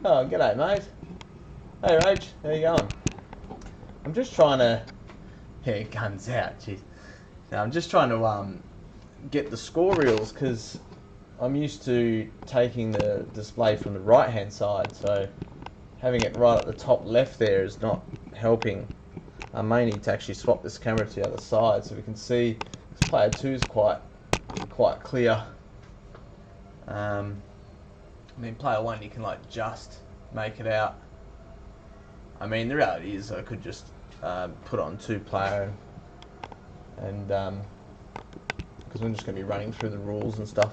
Oh, g'day, mate. Hey, Rach, how you going? I'm just trying to... Yeah, guns out, jeez. Now, I'm just trying to get the score reels, because I'm used to taking the display from the right-hand side, so having it right at the top left there is not helping. I may need to actually swap this camera to the other side so we can see this player 2 is quite clear. I mean, player 1 you can like just make it out. I mean, the reality is I could just put it on 2-player and because we're just going to be running through the rules and stuff.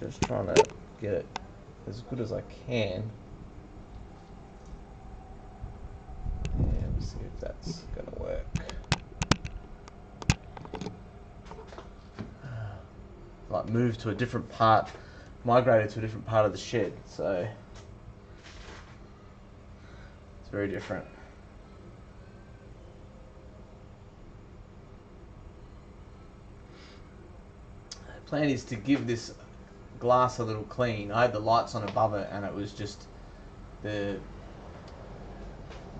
Just trying to get it as good as I can. Yeah, let's see if that's going to work. Like moved to a different part, migrated to a different part of the shed, so it's very different. The plan is to give this glass a little clean. I had the lights on above it and it was just the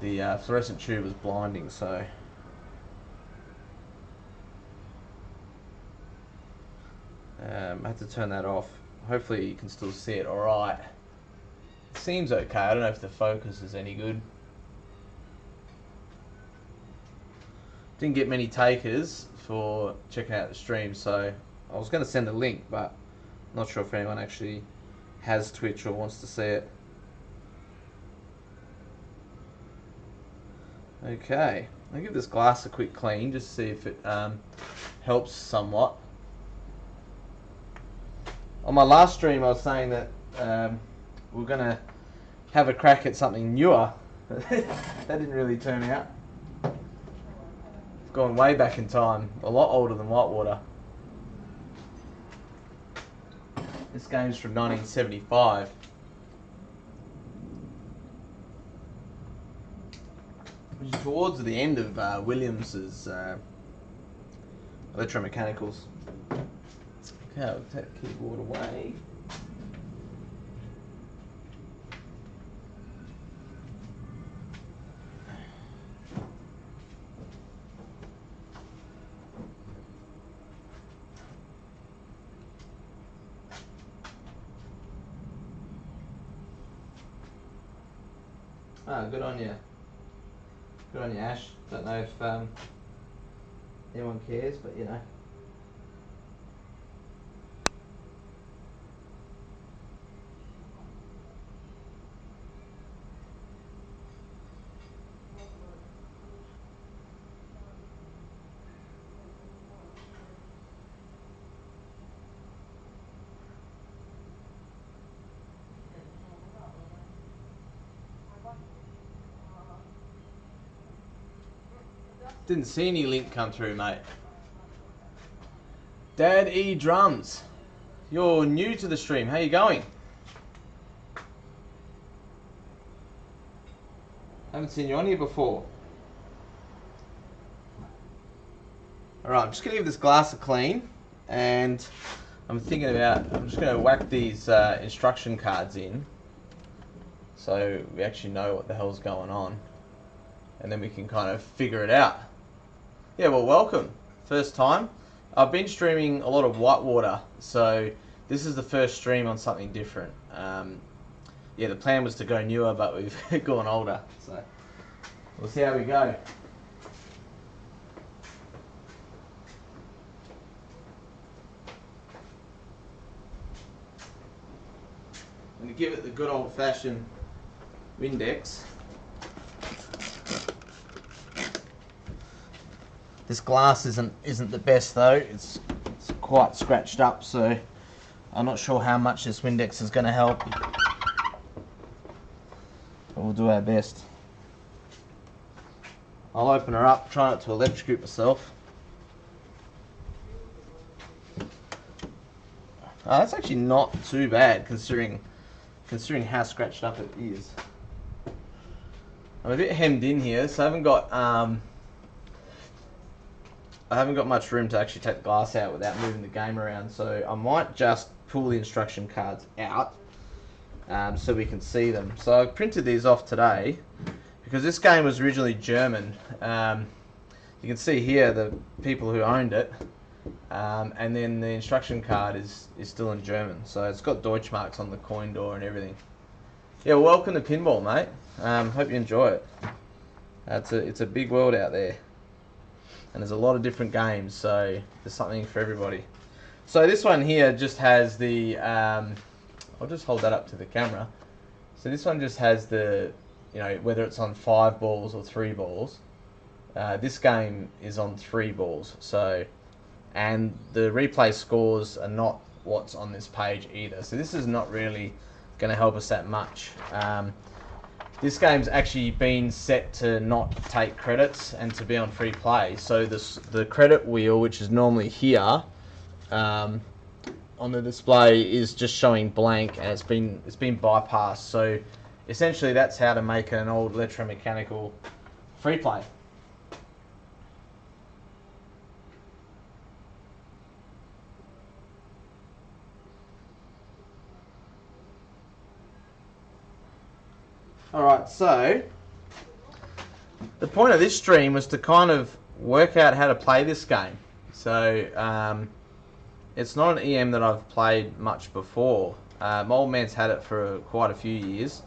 fluorescent tube was blinding, so I had to turn that off. Hopefully you can still see it alright. It seems okay. I don't know if the focus is any good. Didn't get many takers for checking out the stream, so I was going to send a link, but I'm not sure if anyone actually has Twitch or wants to see it. Okay, I'll give this glass a quick clean, just to see if it helps somewhat. On my last stream I was saying that we're going to have a crack at something newer. That didn't really turn out. It's gone way back in time, a lot older than Whitewater. This game's from 1975. Which is towards the end of Williams's electromechanicals. Okay, I'll take the keyboard away. Ah, good on you. Good on you, Ash. Don't know if anyone cares, but you know. Didn't see any link come through, mate. Dad E Drums. You're new to the stream. How you going? Haven't seen you on here before. Alright, I'm just going to give this glass a clean. And I'm just going to whack these instruction cards in. So we actually know what the hell's going on. And then we can kind of figure it out. Yeah, well, welcome. First time. I've been streaming a lot of Whitewater, so this is the first stream on something different. Yeah, the plan was to go newer, but we've gone older, so we'll see how we go. I'm going to give it the good old-fashioned Windex. This glass isn't the best though. It's quite scratched up, so I'm not sure how much this Windex is going to help. But we'll do our best. I'll open her up, try not to electrocute myself. That's actually not too bad considering how scratched up it is. I'm a bit hemmed in here, so I haven't got much room to actually take the glass out without moving the game around, so I might just pull the instruction cards out so we can see them. So I printed these off today because this game was originally German. You can see here the people who owned it, and then the instruction card is still in German. So it's got Deutschmarks on the coin door and everything. Yeah, well, welcome to pinball, mate. Hope you enjoy it. It's a big world out there, and there's a lot of different games, so there's something for everybody. So this one here just has the, I'll just hold that up to the camera. So this one just has the, whether it's on 5 balls or 3 balls. This game is on 3 balls, so, and the replay scores are not what's on this page either. So this is not really going to help us that much. This game's actually been set to not take credits and to be on free play. So the credit wheel, which is normally here on the display, is just showing blank, and it's been bypassed. So essentially, that's how to make an old electromechanical free play. Alright, so the point of this stream was to kind of work out how to play this game. So it's not an EM that I've played much before. My old man's had it for quite a few years,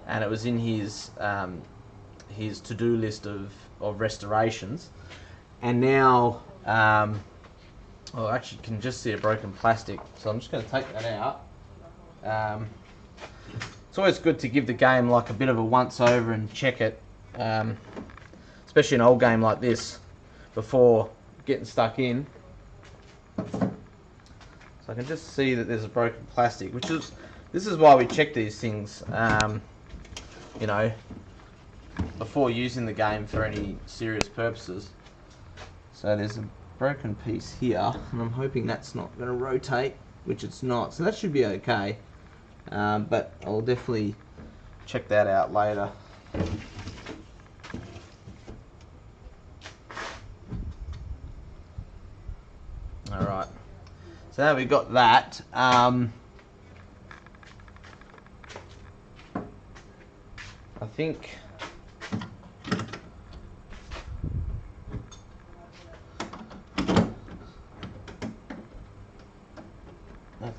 and it was in his to-do list of restorations. And now, I actually can just see a broken plastic, so I'm just going to take that out. It's always good to give the game like a bit of a once over and check it, especially an old game like this, before getting stuck in. So I can just see that there's a broken plastic, this is why we check these things, before using the game for any serious purposes. So there's a broken piece here, and I'm hoping that's not going to rotate, which it's not, so that should be okay. But I'll definitely check that out later. Alright, so now we've got that. I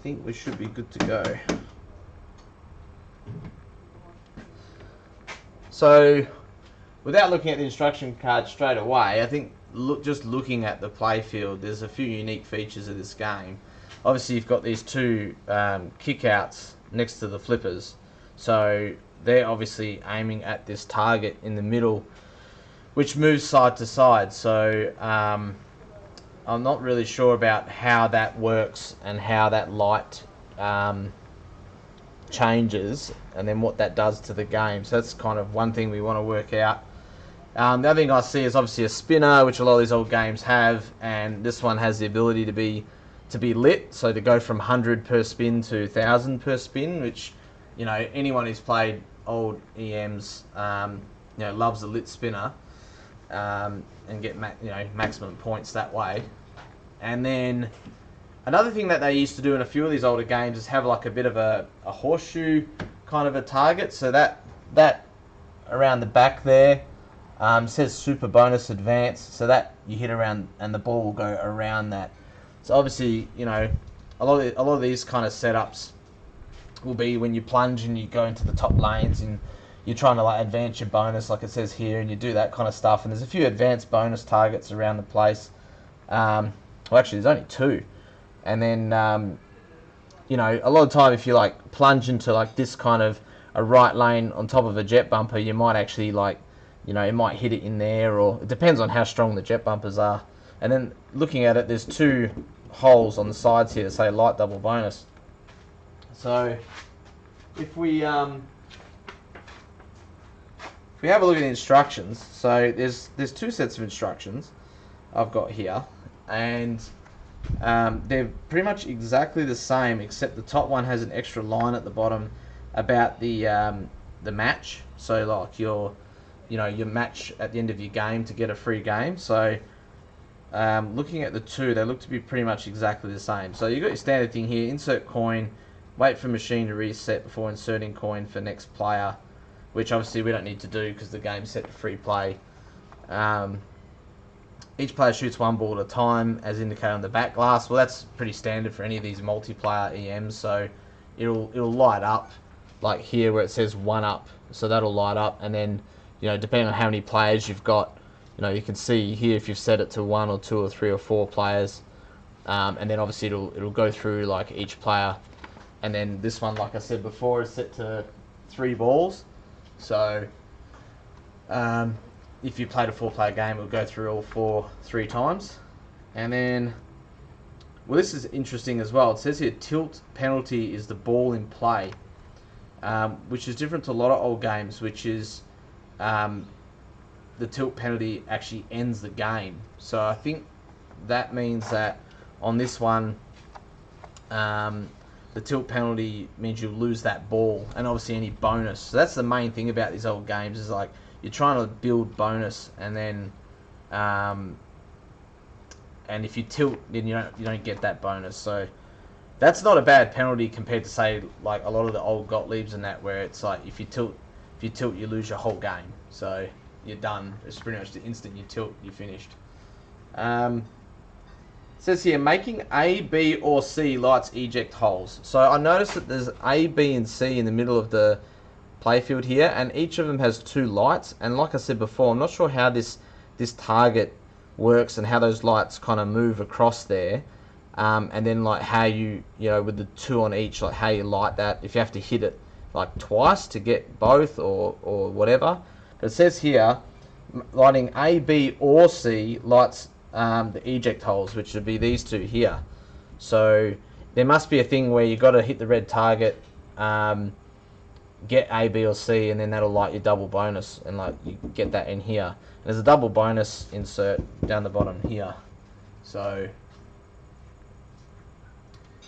think we should be good to go. So, without looking at the instruction card straight away, I think just looking at the playfield, there's a few unique features of this game. Obviously, you've got these 2 kickouts next to the flippers, so they're obviously aiming at this target in the middle, which moves side to side. So, I'm not really sure about how that works and how that light changes, and then what that does to the game. So that's kind of one thing we want to work out. The other thing I see is obviously a spinner, which a lot of these old games have, and this one has the ability to be lit, so to go from 100 per spin to 1000 per spin, which anyone who's played old EMs loves a lit spinner, and get maximum points that way. And then another thing that they used to do in a few of these older games is have like a bit of a horseshoe kind of a target. So that around the back there says super bonus advance. So that you hit around and the ball will go around that. So obviously, a lot of these kind of setups will be when you plunge and you go into the top lanes and you're trying to like advance your bonus, like it says here, and you do that kind of stuff. And there's a few advanced bonus targets around the place. Well, actually, there's only 2. And then, a lot of time if you like plunge into like this kind of a right lane on top of a jet bumper, you might actually like, it might hit it in there, or it depends on how strong the jet bumpers are. And then looking at it, there's 2 holes on the sides here that say light double bonus. So if we have a look at the instructions, so there's 2 sets of instructions I've got here, and they're pretty much exactly the same, except the top one has an extra line at the bottom about the match. So like your match at the end of your game to get a free game. So looking at the two, they look to be pretty much exactly the same. So you've got your standard thing here, insert coin, wait for machine to reset before inserting coin for next player, which obviously we don't need to do because the game's set to free play. Each player shoots one ball at a time, as indicated on the back glass. Well, that's pretty standard for any of these multiplayer EMs, so it'll light up, like here where it says 1 up, so that'll light up, and then, depending on how many players you've got, you can see here if you've set it to 1 or 2 or 3 or 4 players, and then obviously it'll go through like each player, and then this one, like I said before, is set to 3 balls, so if you played a 4-player game, it'll go through all 4 3 times. And then, well, this is interesting as well. It says here, tilt penalty is the ball in play, which is different to a lot of old games, which is the tilt penalty actually ends the game. So I think that means that on this one, the tilt penalty means you lose that ball, and obviously any bonus. So that's the main thing about these old games, is like, you're trying to build bonus, and then, and if you tilt, then you don't get that bonus. So that's not a bad penalty compared to, say, like a lot of the old Gottliebs and that, where it's like if you tilt, you lose your whole game. So you're done. It's pretty much the instant you tilt, you're finished. It says here, making A, B, or C lights eject holes. So I noticed that there's A, B, and C in the middle of the playfield here, and each of them has 2 lights, and like I said before, I'm not sure how this target works and how those lights kind of move across there, and then like how you with the 2 on each, like how you light that, if you have to hit it like twice to get both or whatever. But it says here, lighting A, B, or C lights the eject holes, which would be these 2 here. So there must be a thing where you got to hit the red target, get A, B, or C, and then that'll light your double bonus, and like you get that in here. And there's a double bonus insert down the bottom here. So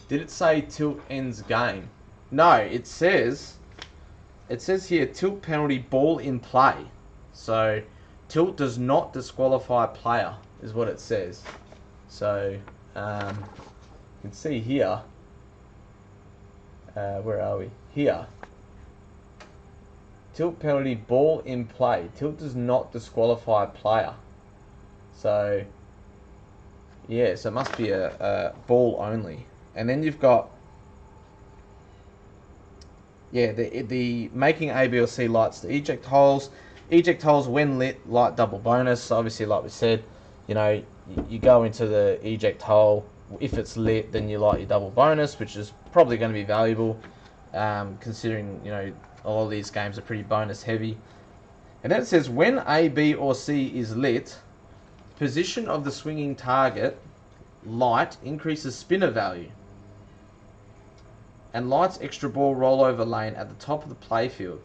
did it say tilt ends game? No, it says here, tilt penalty, ball in play. So tilt does not disqualify player, is what it says. So you can see here, where are we? Here. Tilt penalty, ball in play. Tilt does not disqualify a player. So, yeah, so it must be a ball only. And then you've got, yeah, the making A, B, or C lights the eject holes. Eject holes, when lit, light double bonus. So obviously, like we said, you go into the eject hole. If it's lit, then you light your double bonus, which is probably going to be valuable, considering, all of these games are pretty bonus heavy. And then it says, when A, B, or C is lit, position of the swinging target light increases spinner value, and lights extra ball rollover lane at the top of the playfield.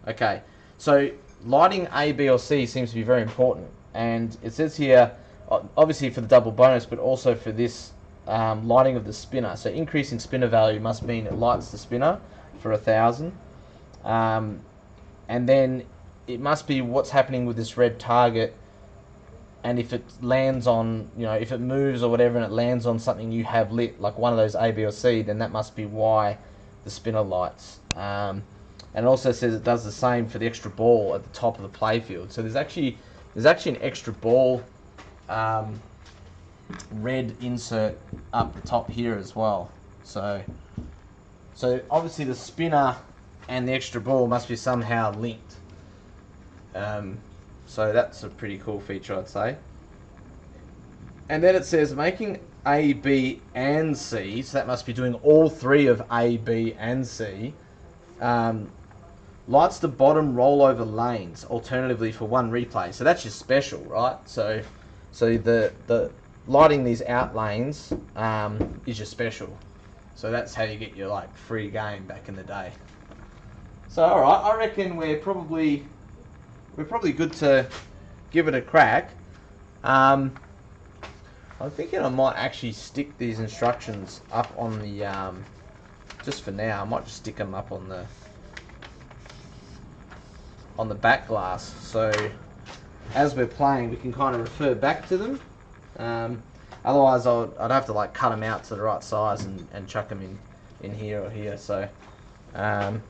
Okay, so lighting A, B, or C seems to be very important. And it says here, obviously for the double bonus, but also for this lighting of the spinner. So increasing spinner value must mean it lights the spinner for 1,000. And then it must be what's happening with this red target, and if it lands on, if it moves or whatever and it lands on something you have lit, like one of those A, B, or C, then that must be why the spinner lights. And it also says it does the same for the extra ball at the top of the playfield. So there's actually an extra ball red insert up the top here as well. So obviously the spinner and the extra ball must be somehow linked. So that's a pretty cool feature, I'd say. And then it says making A, B, and C, so that must be doing all 3 of A, B, and C, lights the bottom rollover lanes, alternatively for 1 replay. So that's your special, right? So the lighting these out lanes is your special. So that's how you get your like free game back in the day. So alright, I reckon we're probably good to give it a crack. I'm thinking I might actually stick these instructions up on the just for now. I might just stick them up on the back glass, so as we're playing we can kind of refer back to them. Otherwise, I'd have to like cut them out to the right size and chuck them in here or here. So I'll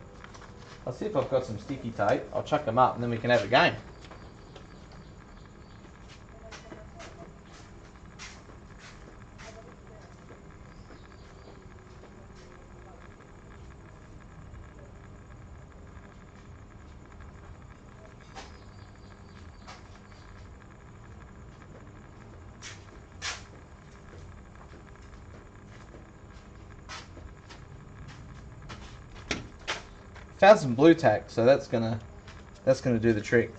see if I've got some sticky tape. I'll chuck them up and then we can have a game. Found some blue tack, so that's gonna do the trick.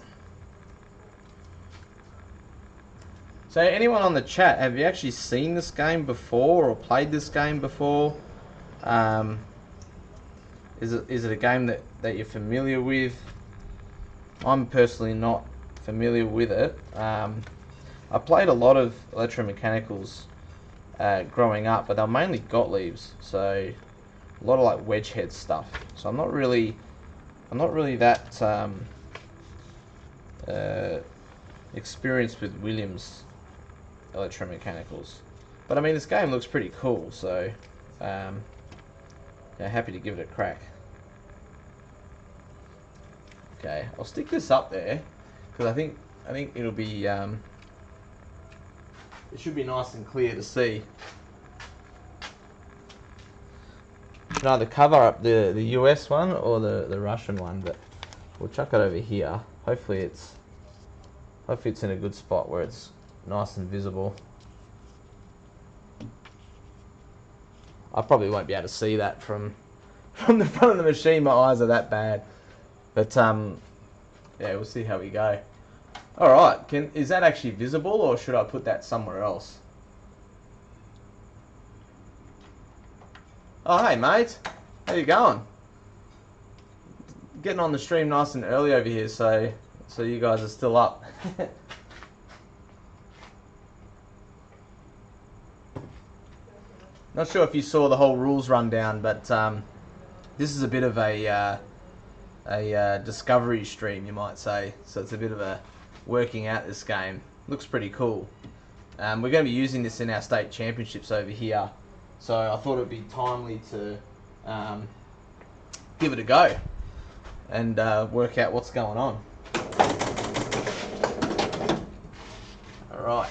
So anyone on the chat, have you actually seen this game before or played this game before? Is it a game that you're familiar with? I'm personally not familiar with it. I played a lot of electromechanicals growing up, but they're mainly Gottliebs, so a lot of like wedge head stuff. So I'm not really that experienced with Williams electromechanicals. But I mean, this game looks pretty cool, so yeah, happy to give it a crack. Okay, I'll stick this up there because I think it'll be it should be nice and clear to see. Should either cover up the US one or the Russian one, but we'll chuck it over here. Hopefully it's in a good spot where it's nice and visible. I probably won't be able to see that from the front of the machine. My eyes are that bad. But yeah, we'll see how we go. All right, is that actually visible, or should I put that somewhere else? Oh, hey mate, how you going? Getting on the stream nice and early over here, so you guys are still up. Not sure if you saw the whole rules rundown, but this is a bit of a discovery stream, you might say. So it's a bit of a working out this game. Looks pretty cool. We're going to be using this in our state championships over here. So I thought it would be timely to give it a go and work out what's going on. Alright.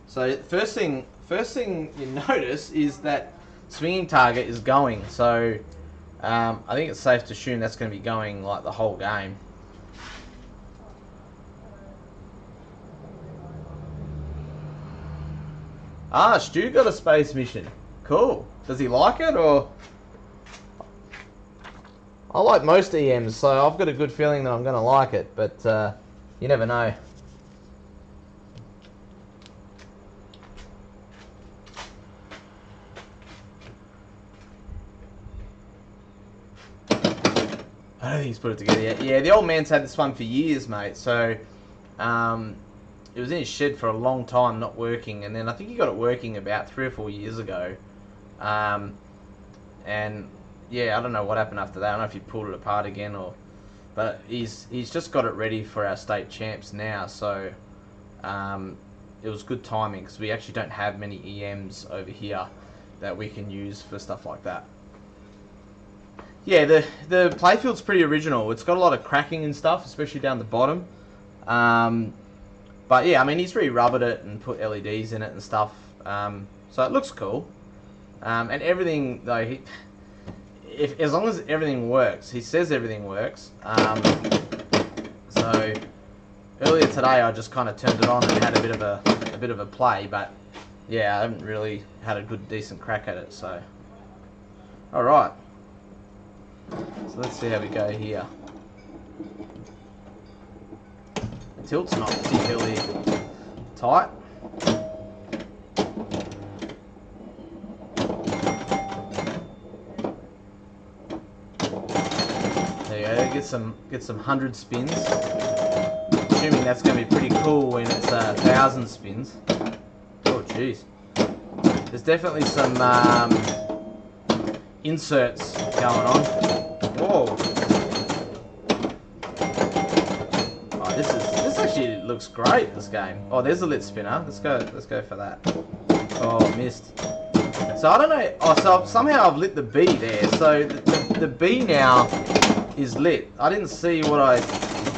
So first thing you notice is that swinging target is going. So I think it's safe to assume that's going to be going like the whole game. Ah, Stu got a space mission. Cool. Does he like it, or? I like most EMs, so I've got a good feeling that I'm going to like it, but you never know. I don't think he's put it together yet. Yeah, the old man's had this one for years, mate, so it was in his shed for a long time, not working, and then I think he got it working about 3 or 4 years ago. And yeah, I don't know what happened after that. I don't know if he pulled it apart again, but he's just got it ready for our state champs now. So it was good timing because we actually don't have many EMs over here that we can use for stuff like that. Yeah, the playfield's pretty original. It's got a lot of cracking and stuff, especially down the bottom. But yeah, I mean, he's re-rubbered it and put LEDs in it and stuff. So it looks cool. And everything, though, as long as everything works, he says everything works. So earlier today, I just kind of turned it on and had a bit of a play. But yeah, I haven't really had a decent crack at it. So, all right. So let's see how we go here. The tilt's not particularly tight. There you go, get some 100 spins. Assuming that's going to be pretty cool when it's 1,000 spins. Oh jeez. There's definitely some inserts going on. Whoa. Oh, this is This actually looks great, this game. Oh, there's a lit spinner. Let's go for that. Oh, missed. So I don't know. Oh, so somehow I've lit the B there. So the B now is lit. I didn't see what I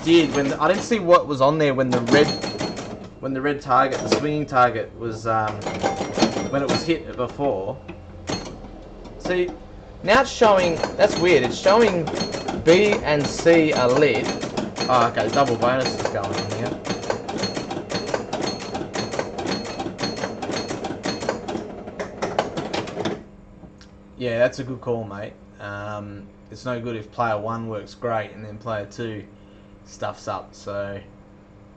did when I didn't see what was on there when the red target, the swinging target, was when it was hit before. See, now it's showing. That's weird. It's showing B and C are lit. Oh, okay. Double bonus is going on here. Yeah, that's a good call, mate. It's no good if player 1 works great and then player 2 stuffs up. So,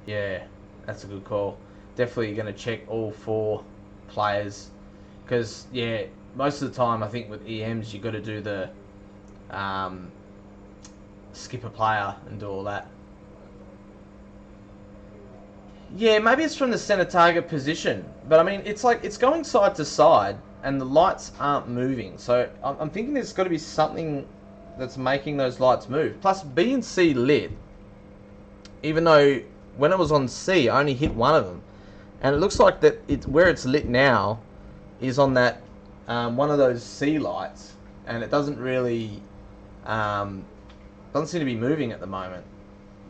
yeah, that's a good call. Definitely going to check all 4 players. Because, yeah, most of the time I think with EMs you've got to do the skip a player and do all that. Yeah, maybe it's from the center target position. But, I mean, it's like it's going side to side and the lights aren't moving. So I'm thinking there's got to be something that's making those lights move. Plus, B and C lit. Even though when it was on C, I only hit one of them. And it looks like that where it's lit now is on that one of those C lights. And it doesn't really... doesn't seem to be moving at the moment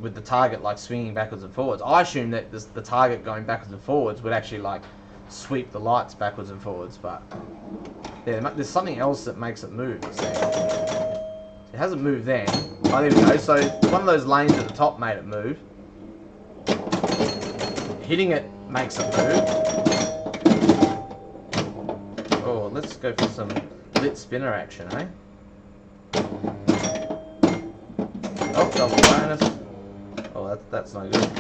with the target like swinging backwards and forwards. I assume that the target going backwards and forwards would actually like sweep the lights backwards and forwards, but yeah, there's something else that makes it move. See? It hasn't moved then. Oh, there we go. So one of those lanes at the top made it move. Hitting it makes it move. Oh, let's go for some lit spinner action, eh? Oh, double bonus. Oh, that's no good.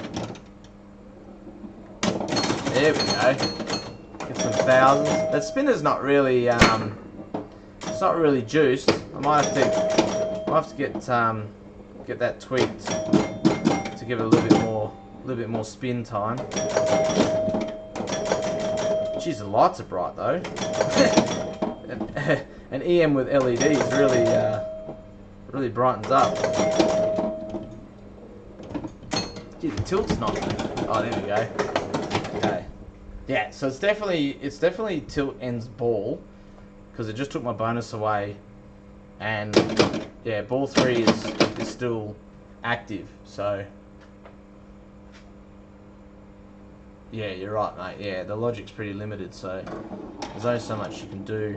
There we go. Get some thousands. That spinner's not really it's not really juiced. I might have to get that tweaked to give it a little bit more spin time. Jeez, the lights are bright though. An EM with LEDs really brightens up. Gee, the tilt's not. Oh, there we go. Okay. Yeah, so it's definitely tilt ends ball because it just took my bonus away, and yeah, ball 3 is still active. So yeah, you're right, mate. Yeah, the logic's pretty limited, so there's only so much you can do.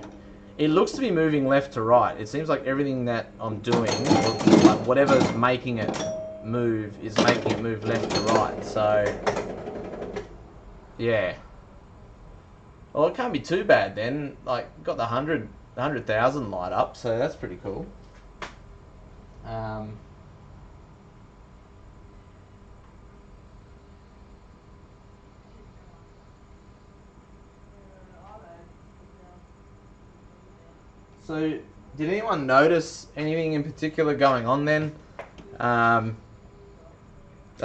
It looks to be moving left to right. It seems like everything that I'm doing, or like whatever's making it move, is making it move left to right. So yeah. Well, it can't be too bad then. Like, got the 100,000 light up, so that's pretty cool. So, did anyone notice anything in particular going on then? The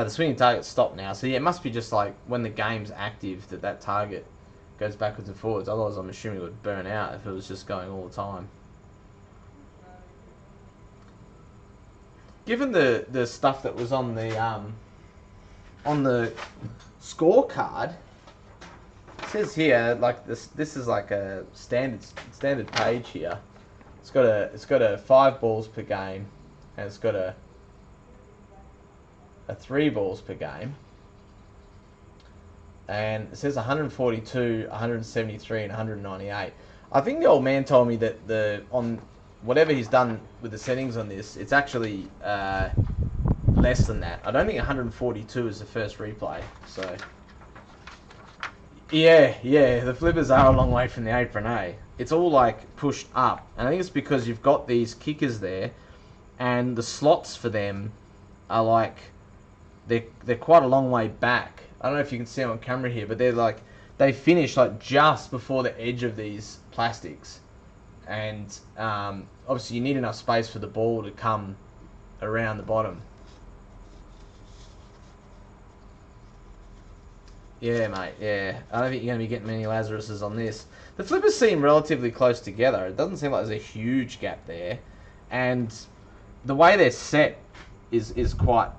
swinging target stopped now, so yeah, it must be just like when the game's active that target goes backwards and forwards. Otherwise, I'm assuming it would burn out if it was just going all the time. Given the stuff that was on the scorecard, it says here like this is like a standard page here. It's got a 5 balls per game, and it's got a 3 balls per game. And it says 142, 173, and 198. I think the old man told me that on whatever he's done with the settings on this, it's actually less than that. I don't think 142 is the first replay. So yeah, the flippers are a long way from the apron A. It's all like pushed up, and I think it's because you've got these kickers there, and the slots for them are like they're quite a long way back. I don't know if you can see them on camera here, but they finish like just before the edge of these plastics, and obviously you need enough space for the ball to come around the bottom. Yeah, mate, yeah. I don't think you're going to be getting many Lazaruses on this. The flippers seem relatively close together. It doesn't seem like there's a huge gap there. And the way they're set is quite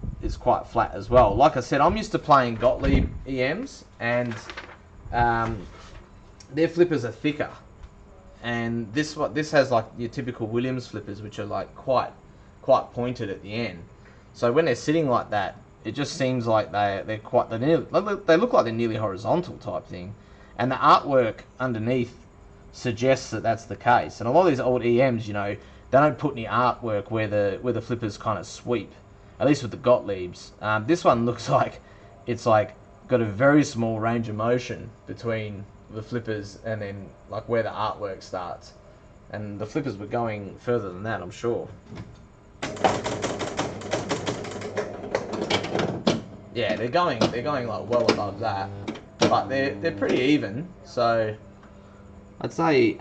flat as well. Like I said, I'm used to playing Gottlieb EMs, and their flippers are thicker, and this has like your typical Williams flippers, which are like quite pointed at the end. So when they're sitting like that, it just seems like they look like they're nearly horizontal type thing, and the artwork underneath suggests that that's the case. And a lot of these old EMs, you know, they don't put any artwork where the flippers kind of sweep, at least with the Gottliebs. This one looks like it's like got a very small range of motion between the flippers and then like where the artwork starts. And the flippers were going further than that, I'm sure. Yeah, they're going like well above that, but they're pretty even. So I'd say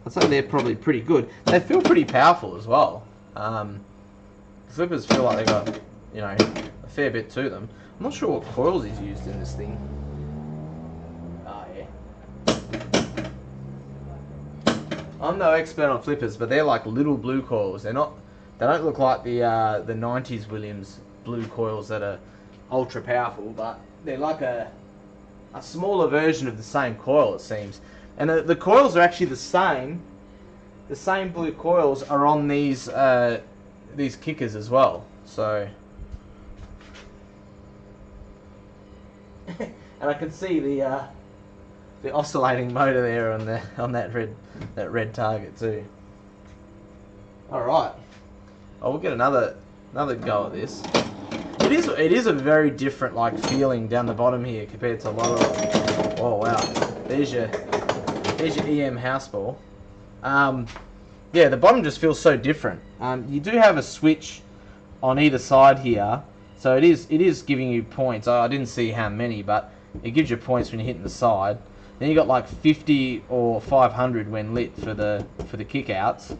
they're probably pretty good. They feel pretty powerful as well. The flippers feel like they got, you know, a fair bit to them. I'm not sure what coils he's used in this thing. Oh yeah. I'm no expert on flippers, but they're like little blue coils. They don't look like the 90s Williams blue coils that are ultra powerful, but they're like a smaller version of the same coil, it seems. And the coils are actually the same. The same blue coils are on these kickers as well. So, and I can see the oscillating motor there on that red target too. All right, we'll get another go at this. It is a very different like feeling down the bottom here compared to a lot of. Oh wow, there's your EM house ball. Yeah, the bottom just feels so different. You do have a switch on either side here, so it is giving you points. I didn't see how many, but it gives you points when you're hitting the side. Then you got like 50 or 500 when lit for the kickouts.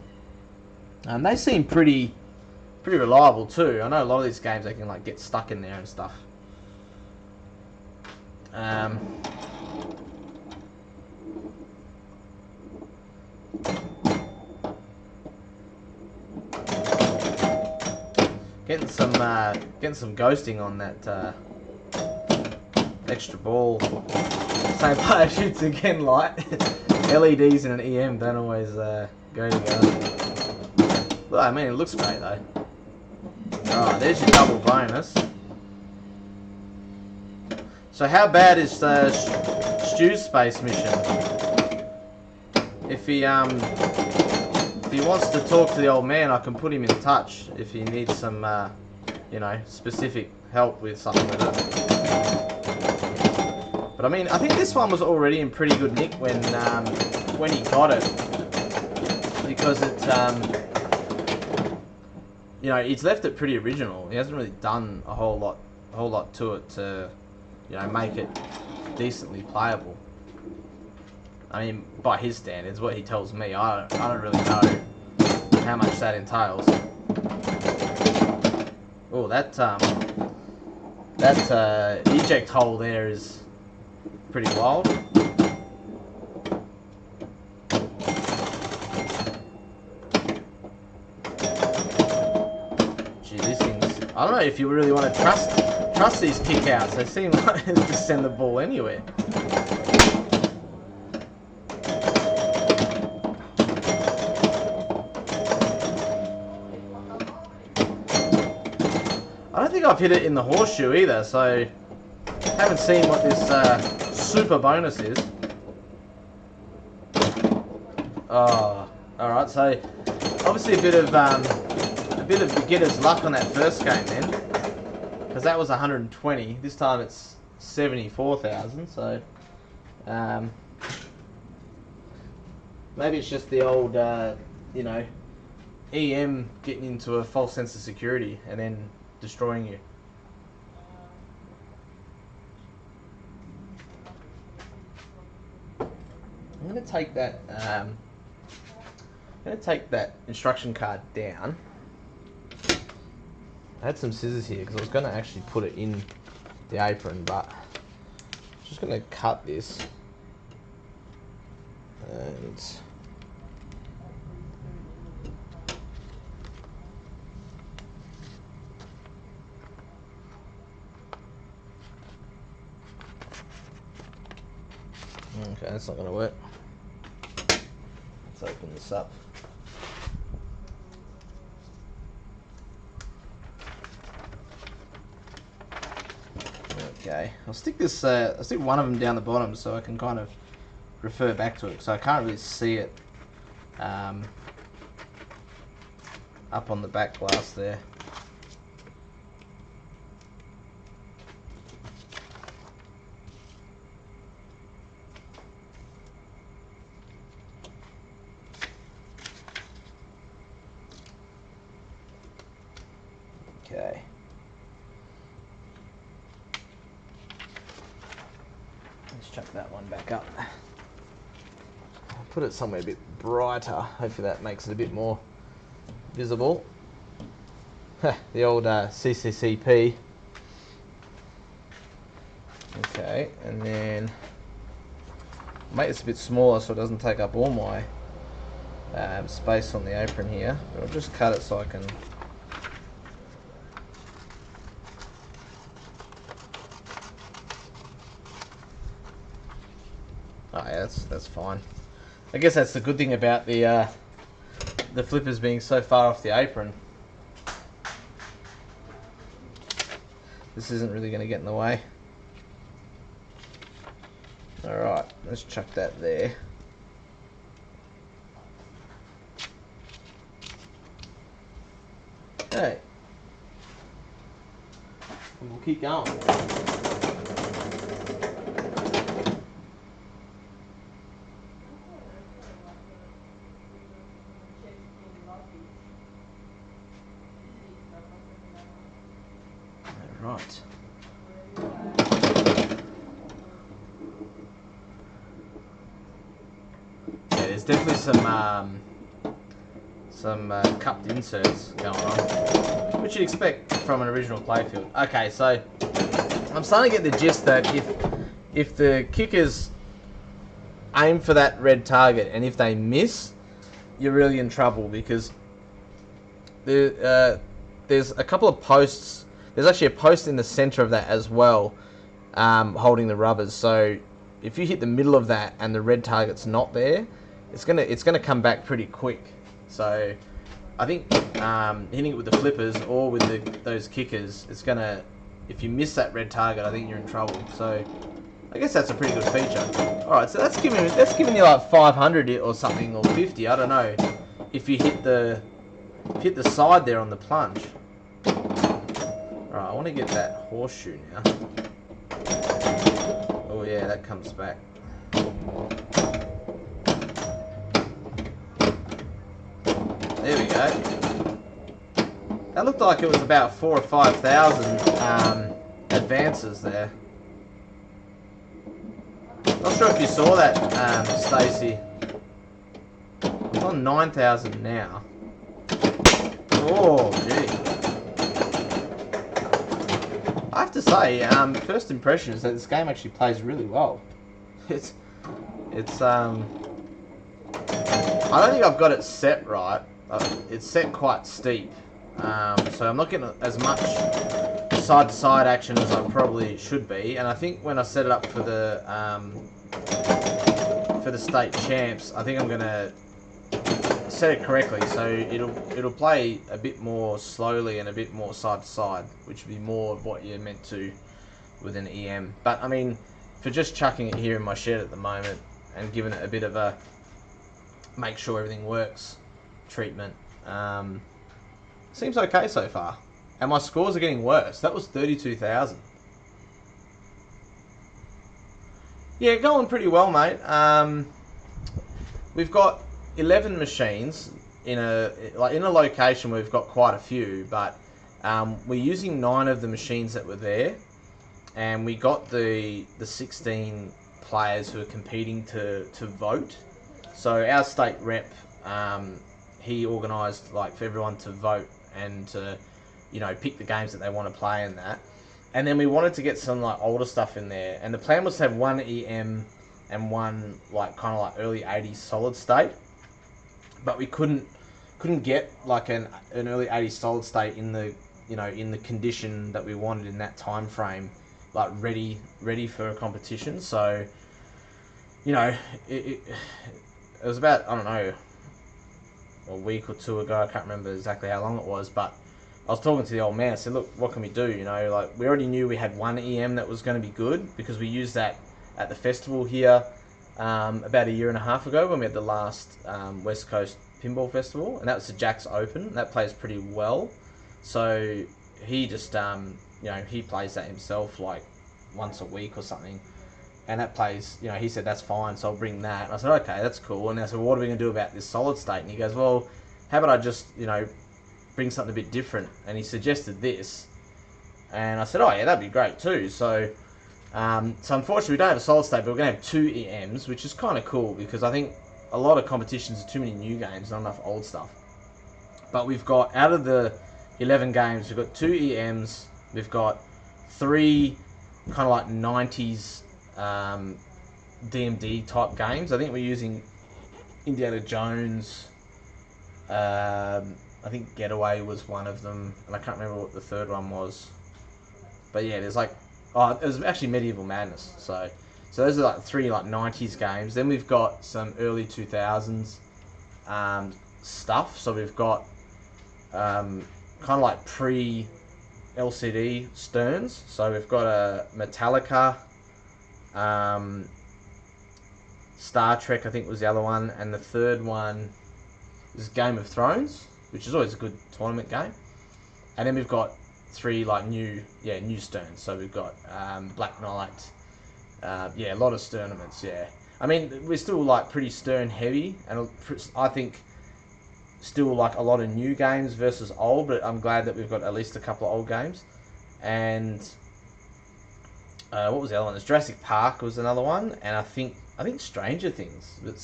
They seem pretty reliable too. I know a lot of these games they can like get stuck in there and stuff. Getting some ghosting on that extra ball. Same player shoots again light. LEDs in an EM don't always go together. Well, I mean, it looks great though. Alright, there's your double bonus. So how bad is Stu's space mission? If he wants to talk to the old man, I can put him in touch if he needs some, you know, specific help with something with it. But I mean, I think this one was already in pretty good nick when he got it, because it's you know, he's left it pretty original. He hasn't really done a whole lot to it to, you know, make it decently playable. I mean, by his standards, what he tells me, I don't really know how much that entails. Oh, that eject hole there is pretty wild. Gee, these things, I don't know if you really want to trust these kickouts. They seem like they just send the ball anywhere. I don't think I've hit it in the horseshoe either, so haven't seen what this super bonus is. Oh, all right. So obviously a bit of beginner's luck on that first game then, because that was 120. This time it's 74,000. So maybe it's just the old you know, EM getting into a false sense of security and then destroying you. I'm going to take that instruction card down. I had some scissors here because I was going to actually put it in the apron, but I'm just going to cut this and that's not going to work. Let's open this up. Okay, I'll stick this. I'll stick one of them down the bottom so I can kind of refer back to it, because I can't really see it up on the back glass there. Okay. Let's chuck that one back up. I'll put it somewhere a bit brighter. Hopefully that makes it a bit more visible. The old CCCP. Okay, and then make this a bit smaller so it doesn't take up all my space on the apron here. But I'll just cut it so I can. Oh yeah, that's fine. I guess that's the good thing about the flippers being so far off the apron. This isn't really going to get in the way. Alright, let's chuck that there. Okay. And we'll keep going. Right. Yeah, there's definitely some cupped inserts going on, which you'd expect from an original playfield. Okay, so I'm starting to get the gist that if the kickers aim for that red target and if they miss, you're really in trouble, because there's a couple of posts. There's actually a post in the center of that as well, holding the rubbers. So if you hit the middle of that and the red target's not there, it's gonna come back pretty quick. So I think hitting it with the flippers or with those kickers, it's gonna. If you miss that red target, I think you're in trouble. So I guess that's a pretty good feature. All right, so that's giving you like 500 or something, or 50. I don't know. If you hit the side there on the plunge. Alright, I want to get that horseshoe now. Oh yeah, that comes back. There we go. That looked like it was about 4,000 or 5,000 advances there. Not sure if you saw that, Stacey. It's on 9,000 now. Oh, gee. I have to say, first impression is that this game actually plays really well. It's I don't think I've got it set right. It's set quite steep, so I'm not getting as much side-to-side action as I probably should be. And I think when I set it up for the state champs, I think I'm gonna set it correctly, so it'll play a bit more slowly and a bit more side to side, which would be more of what you're meant to with an EM. But I mean, for just chucking it here in my shed at the moment and giving it a bit of a make sure everything works treatment, seems okay so far. And my scores are getting worse. That was 32,000. Yeah, going pretty well, mate. We've got 11 machines in a location where we've got quite a few, but we're using 9 of the machines that were there, and we got the 16 players who are competing to vote. So our state rep, he organised like for everyone to vote and to, you know, pick the games that they want to play and that. And then we wanted to get some like older stuff in there, and the plan was to have one EM and one like kind of like early 80s solid state. But we couldn't get like an early 80s solid state in the, you know, in the condition that we wanted in that time frame, like ready for a competition. So you know, it was about, I don't know, a week or two ago. I can't remember exactly how long it was, but I was talking to the old man. I said, look, what can we do? You know, like, we already knew we had one EM that was going to be good because we used that at the festival here about a year and a half ago when we had the last West Coast Pinball Festival, and that was the Jack's Open. That plays pretty well. So he just, you know, he plays that himself like once a week or something. And that plays, you know, he said, that's fine, so I'll bring that. And I said, okay, that's cool. And I said, well, what are we going to do about this solid state? And he goes, well, how about I just, you know, bring something a bit different? And he suggested this. And I said, oh, yeah, that'd be great too. So unfortunately, we don't have a solid state, but we're going to have 2 EMs, which is kind of cool because I think a lot of competitions are too many new games, not enough old stuff. But we've got, out of the 11 games, we've got 2 EMs, we've got 3 kind of like 90s DMD type games. I think we're using Indiana Jones. I think Getaway was one of them, and I can't remember what the third one was. But yeah, there's like, oh, it was actually Medieval Madness. So those are like 3 like 90s games. Then we've got some early 2000s stuff. So we've got kind of like pre LCD Sterns. So we've got a Metallica. Star Trek, I think, was the other one, and the third one is Game of Thrones, which is always a good tournament game. And then we've got 3 like new Sterns. So we've got Black Knight, a lot of Sternaments. Yeah, I mean, we're still like pretty Stern heavy, and I think still like a lot of new games versus old. But I'm glad that we've got at least a couple of old games. And what was the other one? There's Jurassic Park was another one, and I think Stranger Things. But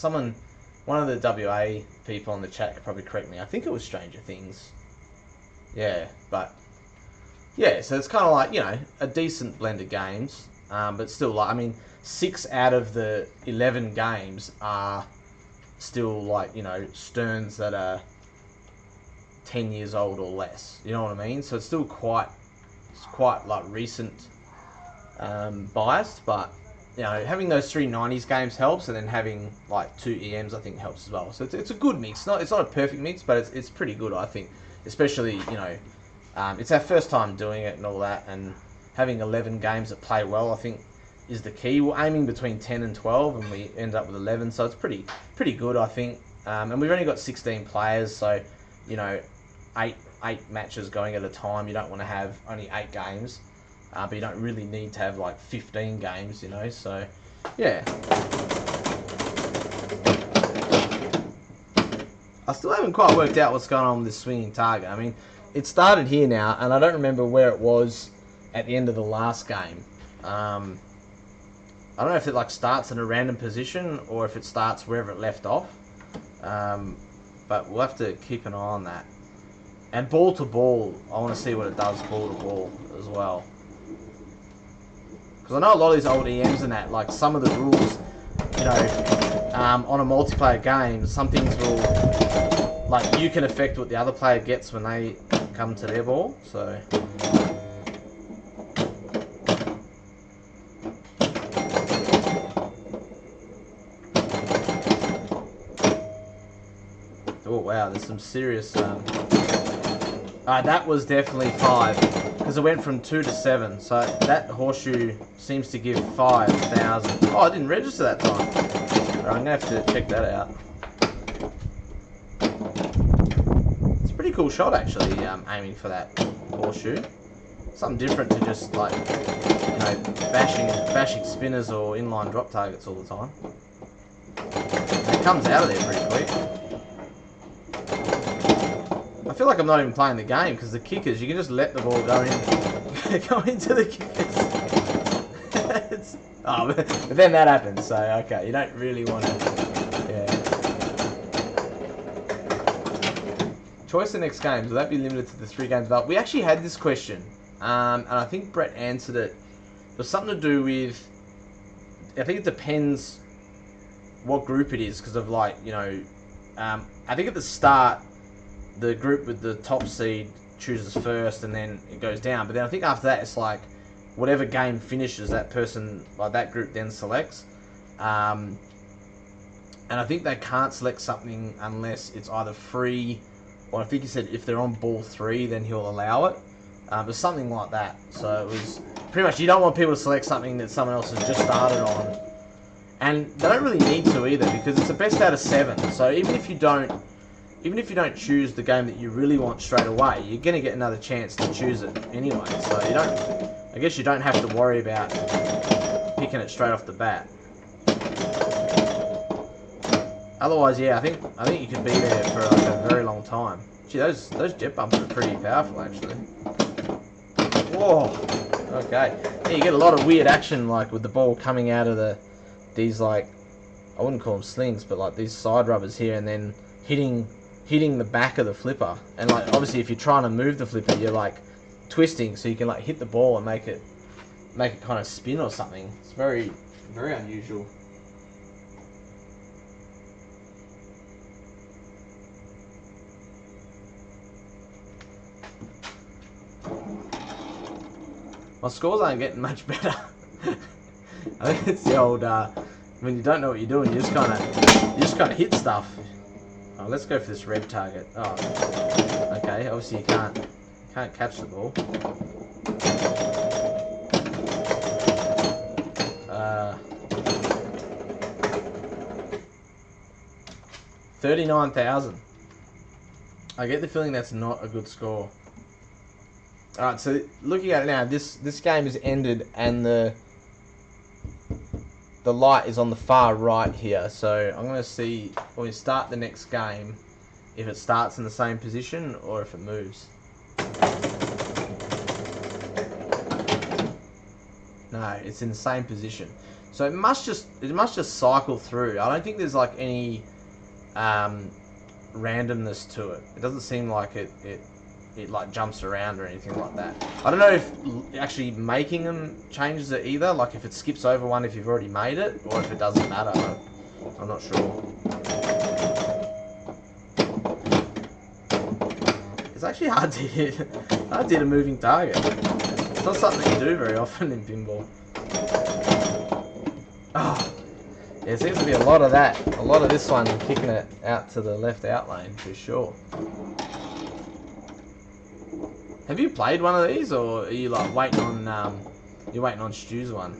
one of the WA people in the chat could probably correct me. I think it was Stranger Things. Yeah, but yeah, so it's kind of like, you know, a decent blend of games, but still, like, I mean, 6 out of the 11 games are still like, you know, Sterns that are 10 years old or less. You know what I mean? So it's still quite like recent. Biased, but you know, having those 3 90s games helps, and then having like 2 EMs I think helps as well. So it's a good mix. It's not a perfect mix, but it's pretty good, I think. Especially, you know, it's our first time doing it and all that, and having 11 games that play well, I think, is the key. We're aiming between 10 and 12, and we end up with 11, so it's pretty good, I think. And we've only got 16 players, so you know, 8 matches going at a time. You don't want to have only 8 games. But you don't really need to have like 15 games, you know, so yeah. I still haven't quite worked out what's going on with this swinging target. I mean, it started here now, and I don't remember where it was at the end of the last game. I don't know if it like starts in a random position or if it starts wherever it left off. But we'll have to keep an eye on that. And ball to ball, I want to see what it does ball to ball as well. Because I know a lot of these old EMs and that, like some of the rules, you know, on a multiplayer game, some things will, like, you can affect what the other player gets when they come to their ball, so. Oh wow, there's some serious, that was definitely 5. Because it went from 2 to 7, so that horseshoe seems to give 5,000. Oh, I didn't register that time. Right, I'm going to have to check that out. It's a pretty cool shot, actually, aiming for that horseshoe. Something different to just, like, you know, bashing spinners or inline drop targets all the time. It comes out of there pretty quick. I feel like I'm not even playing the game because the kickers, you can just let the ball go into the kickers. But then that happens, so okay, you don't really want to. Yeah. Choice the next games, will that be limited to the 3 games? But we actually had this question, and I think Brett answered it. It was something to do with, I think it depends what group it is, because of, like, you know, I think at the start, the group with the top seed chooses first and then it goes down. But then I think after that it's like whatever game finishes, that person, like that group then selects. And I think they can't select something unless it's either free, or I think he said if they're on ball 3, then he'll allow it. But something like that. So it was pretty much, you don't want people to select something that someone else has just started on. And they don't really need to either, because it's the best out of 7. So even if you don't choose the game that you really want straight away, you're going to get another chance to choose it anyway. So I guess you don't have to worry about picking it straight off the bat. Otherwise, yeah, I think you could be there for like a very long time. Gee, those jet bumpers are pretty powerful, actually. Whoa. Okay. Yeah, you get a lot of weird action, like with the ball coming out of these, like, I wouldn't call them slings, but like these side rubbers here, and then hitting the back of the flipper. And like obviously, if you're trying to move the flipper, you're like twisting, so you can like hit the ball and make it kind of spin or something. It's very, very unusual. My scores aren't getting much better. I think it's the old when you don't know what you're doing, you just kind of hit stuff. Oh, let's go for this red target. Oh, okay. Obviously, you can't catch the ball. 39,000. I get the feeling that's not a good score. Alright, so looking at it now, this game has ended, and the light is on the far right here. So I'm going to see when we start the next game if it starts in the same position or if it moves. No, it's in the same position. So it must just cycle through. I don't think there's like any randomness to it. It doesn't seem like it like jumps around or anything like that. I don't know if actually making them changes it either, like if it skips over one if you've already made it, or if it doesn't matter. I'm not sure. It's actually hard to hit a moving target. It's not something you do very often in pinball. Oh, yeah, it seems to be a lot of that. A lot of this one kicking it out to the left out lane for sure. Have you played one of these, or are you like waiting on Stu's one?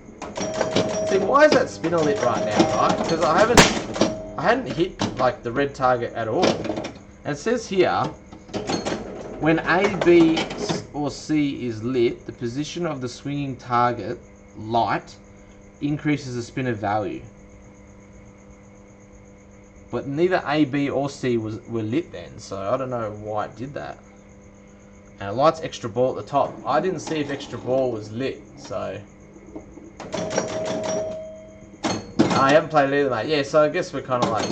See, why is that spinner lit right now, right? Because I hadn't hit like the red target at all. And it says here, when A, B, or C is lit, the position of the swinging target light increases the spinner value. But neither A, B, or C were lit then, so I don't know why it did that. And it lights extra ball at the top. I didn't see if extra ball was lit, so I haven't played it either, mate. Yeah, so I guess we're kind of like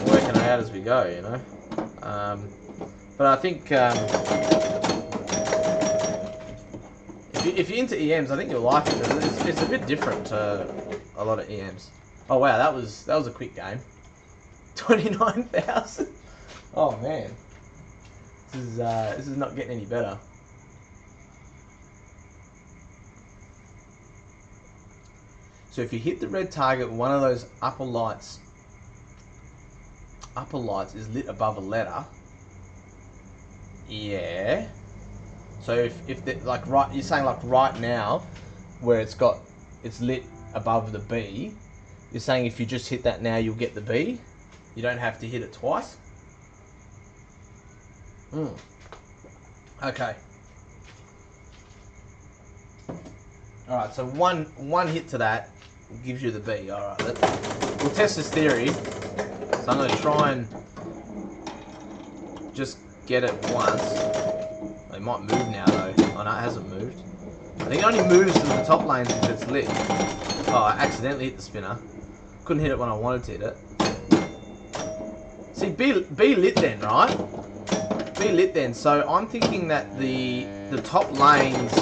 working it out as we go, you know. But I think if you're into EMs, I think you'll like it. It's a bit different to a lot of EMs. Oh wow, that was a quick game. 29,000. Oh man. This is not getting any better. So if you hit the red target, one of those upper lights is lit above a letter. Yeah. So if the, like right, you're saying like right now, where it's lit above the B, you're saying if you just hit that now, you'll get the B. You don't have to hit it twice. Okay. Alright, so one hit to that gives you the B. Alright, we'll test this theory. So I'm going to try and just get it once. It might move now though. Oh no, it hasn't moved. I think it only moves in the top lanes if it's lit. Oh, I accidentally hit the spinner. Couldn't hit it when I wanted to hit it. See, B lit then, right? B lit then, so I'm thinking that the top lanes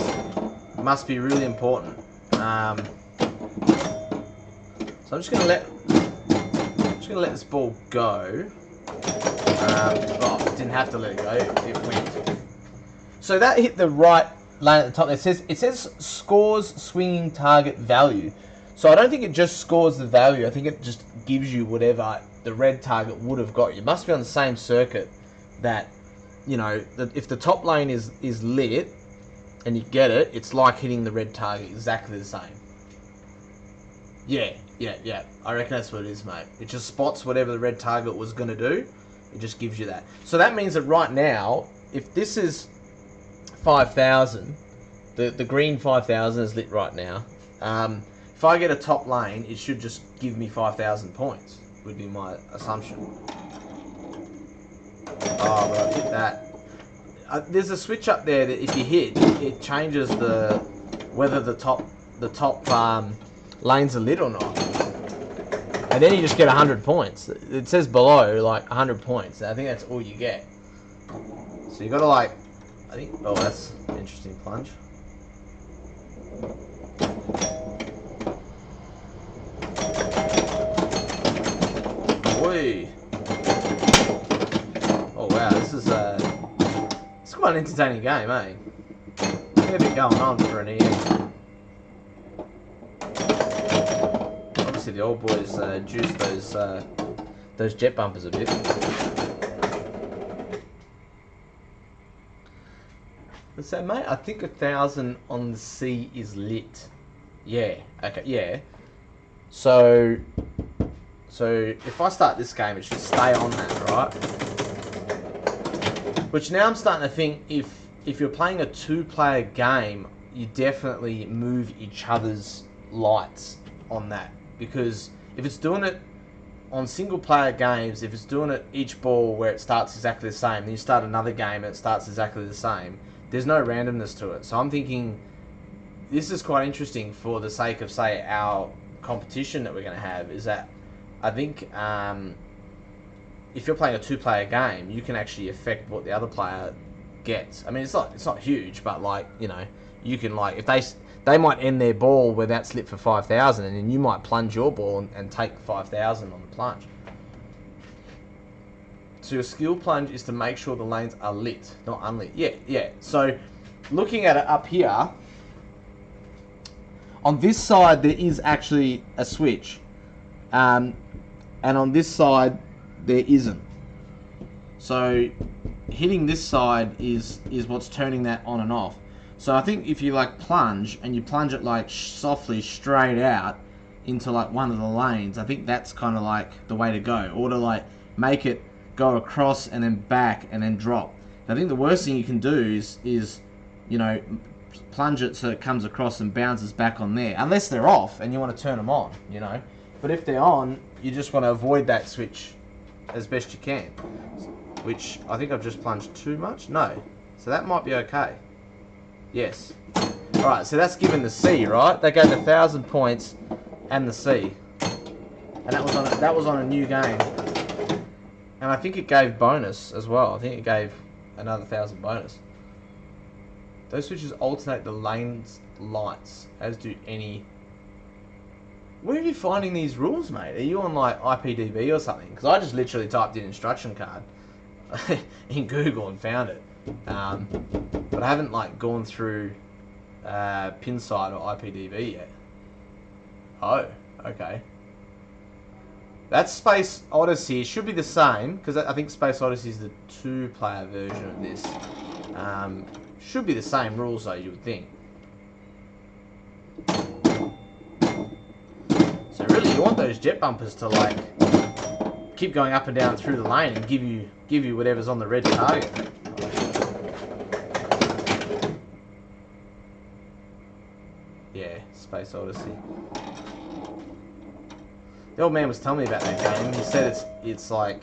must be really important. So I'm just gonna let this ball go. Oh, didn't have to let it go. It went. So that hit the right lane at the top. It says scores swinging target value. So I don't think it just scores the value. I think it just gives you whatever the red target would have got you. It must be on the same circuit that, you know, that if the top lane is lit and you get it, it's like hitting the red target exactly the same. Yeah. I reckon that's what it is, mate. It just spots whatever the red target was going to do. It just gives you that. So that means that right now, if this is 5,000, the green 5,000 is lit right now. If I get a top lane, it should just give me 5,000 points, would be my assumption. Oh, but I've hit that. There's a switch up there that if you hit, it changes whether the top lanes are lit or not. And then you just get 100 points. It says below, like, 100 points. I think that's all you get. So you got to, like, oh, that's an interesting plunge. Oi. Oh, wow, it's quite an entertaining game, eh? There's a bit going on for an EM. Obviously, the old boys juiced those jet bumpers a bit. So, mate, I think 1,000 on the C is lit. Yeah. Okay. Yeah. So if I start this game, it should stay on that, right? Which now I'm starting to think if you're playing a 2-player game, you definitely move each other's lights on that, because if it's doing it on single-player games, if it's doing it each ball where it starts exactly the same, then you start another game and it starts exactly the same. There's no randomness to it. So I'm thinking this is quite interesting for the sake of, say, our competition that we're going to have, is that I think if you're playing a 2-player game, you can actually affect what the other player gets. I mean, it's not huge, but, like, you know, you can, like, if they might end their ball where that's lit for 5,000, and then you might plunge your ball and take 5,000 on the plunge. So your skill plunge is to make sure the lanes are lit, not unlit. Yeah. So looking at it up here, on this side there is actually a switch, and on this side there isn't. So hitting this side is what's turning that on and off. So I think if you, like, plunge, and you plunge it, like, softly straight out into, like, one of the lanes, I think that's kind of like the way to go. Or to, like, make it go across and then back and then drop. I think the worst thing you can do is you know, plunge it so it comes across and bounces back on there, unless they're off and you want to turn them on, you know. But if they're on, you just want to avoid that switch as best you can, which I think I've just plunged too much. No, so that might be okay. Yes. All right, so that's given the C, right? They gave 1,000 points and the C, and that was on a new game. And I think it gave bonus as well. I think it gave another 1,000 bonus. Those switches alternate the lane's lights, as do any... Where are you finding these rules, mate? Are you on, like, IPDB or something? Because I just literally typed in instruction card in Google and found it. But I haven't, like, gone through Pinside or IPDB yet. Oh, okay. That's Space Odyssey. It should be the same, because I think Space Odyssey is the 2-player version of this. Should be the same rules, though, you would think. So really, you want those jet bumpers to, like, keep going up and down through the lane and give you whatever's on the red target. Yeah, Space Odyssey. The old man was telling me about that game. He said it's like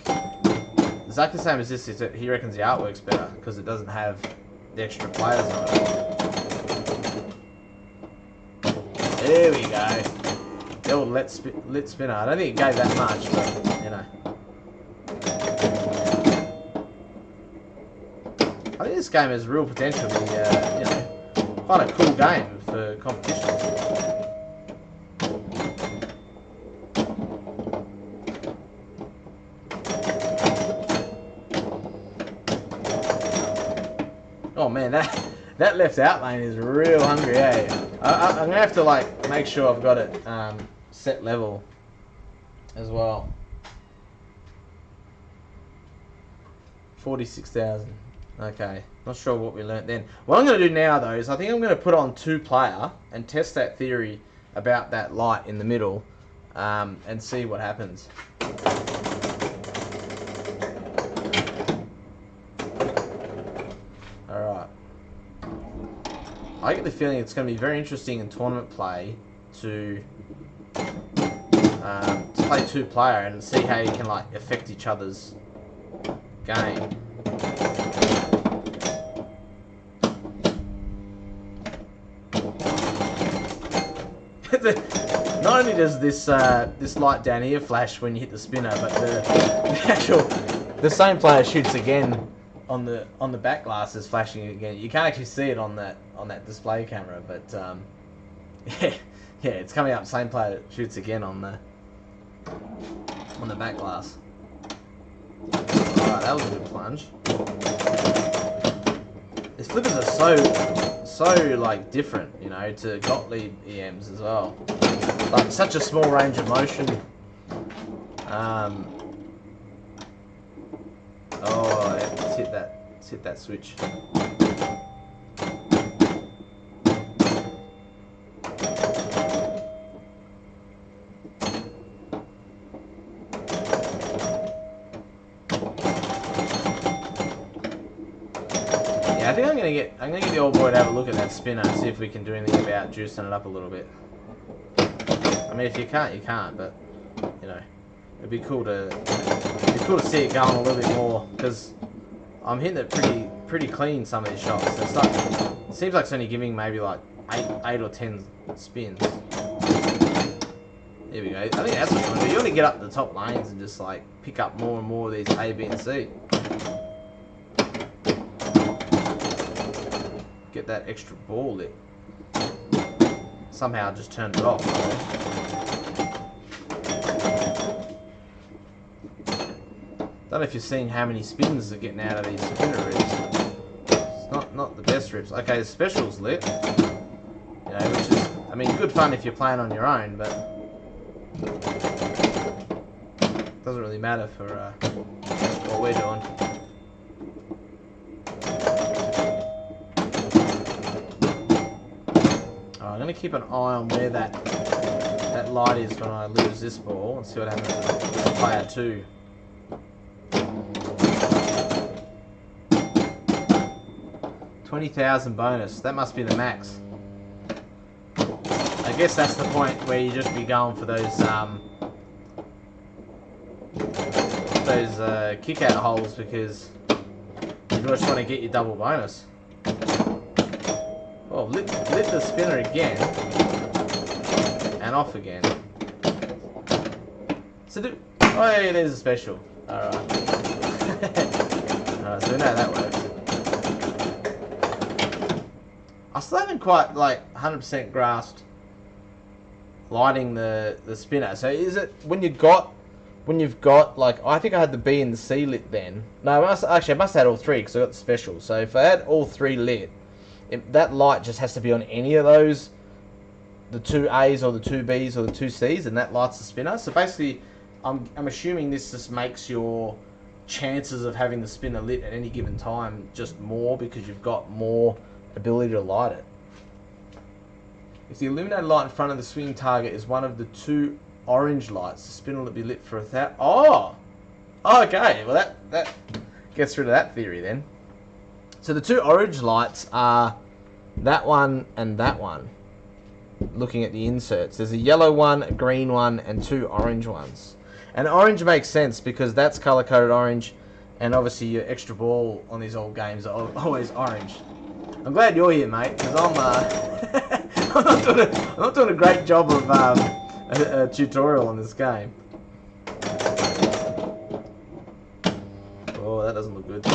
exactly the same as this. He reckons the artwork's better because it doesn't have the extra players on it. There we go. The old lit spinner. I don't think it gave that much, but, you know. I think this game has real potential to be, you know, quite a cool game for competition. Oh man, That left out lane is real hungry, eh? I'm going to have to, like, make sure I've got it set level as well. 46,000. Okay. Not sure what we learnt then. What I'm going to do now, though, is I think I'm going to put on 2-player and test that theory about that light in the middle and see what happens. Alright. I get the feeling it's going to be very interesting in tournament play to play 2-player and see how you can like affect each other's game. Not only does this light down here flash when you hit the spinner, but the same player shoots again on the back glass is flashing again. You can't actually see it on that display camera, but yeah, it's coming up. Same player shoots again on the back glass. Alright, that was a good plunge. These flippers are so like different, you know, to Gottlieb EMs as well. Like such a small range of motion. Oh, let's hit that switch. Yeah, I think I'm gonna get the old boy to have a look at that spinner and see if we can do anything about juicing it up a little bit. I mean, if you can't, you can't. But you know, it'd be cool to see it going a little bit more because I'm hitting it pretty clean some of these shots. It's like, it seems like it's only giving maybe like 8 or 10 spins. There we go. I think that's what you want to do. You want to get up the top lanes and just like pick up more and more of these A, B, and C. Get that extra ball lit. Somehow I just turned it off. Don't know if you're seeing how many spins are getting out of these spinner rips. It's not the best rips. Okay, the special's lit. You know, which is, I mean, good fun if you're playing on your own, but doesn't really matter for what we're doing. I'm going to keep an eye on where that light is when I lose this ball and see what happens with player 2. $20,000 bonus. That must be the max. I guess that's the point where you just be going for those kick out holes because you just want to get your double bonus. Oh, lit the spinner again and off again. So oh yeah, there's a special. Alright. Alright, so we know that works. I still haven't quite like 100% grasped lighting the spinner. So is it when you've got like, I think I had the B and the C lit then. No, I must have had all three because I got the special. So if I had all three lit, that light just has to be on any of those, the 2 A's or the 2 B's or the 2 C's, and that lights the spinner. So basically, I'm assuming this just makes your chances of having the spinner lit at any given time just more because you've got more ability to light it. If the illuminated light in front of the swinging target is one of the 2 orange lights, the spinner will be lit for 1,000. Oh, okay. Well, that gets rid of that theory then. So the 2 orange lights are that one and that one. Looking at the inserts, there's a yellow one, a green one, and 2 orange ones. And orange makes sense because that's color-coded orange, and obviously your extra ball on these old games are always orange. I'm glad you're here, mate, because I'm not doing a great job of a tutorial on this game. Oh, that doesn't look good.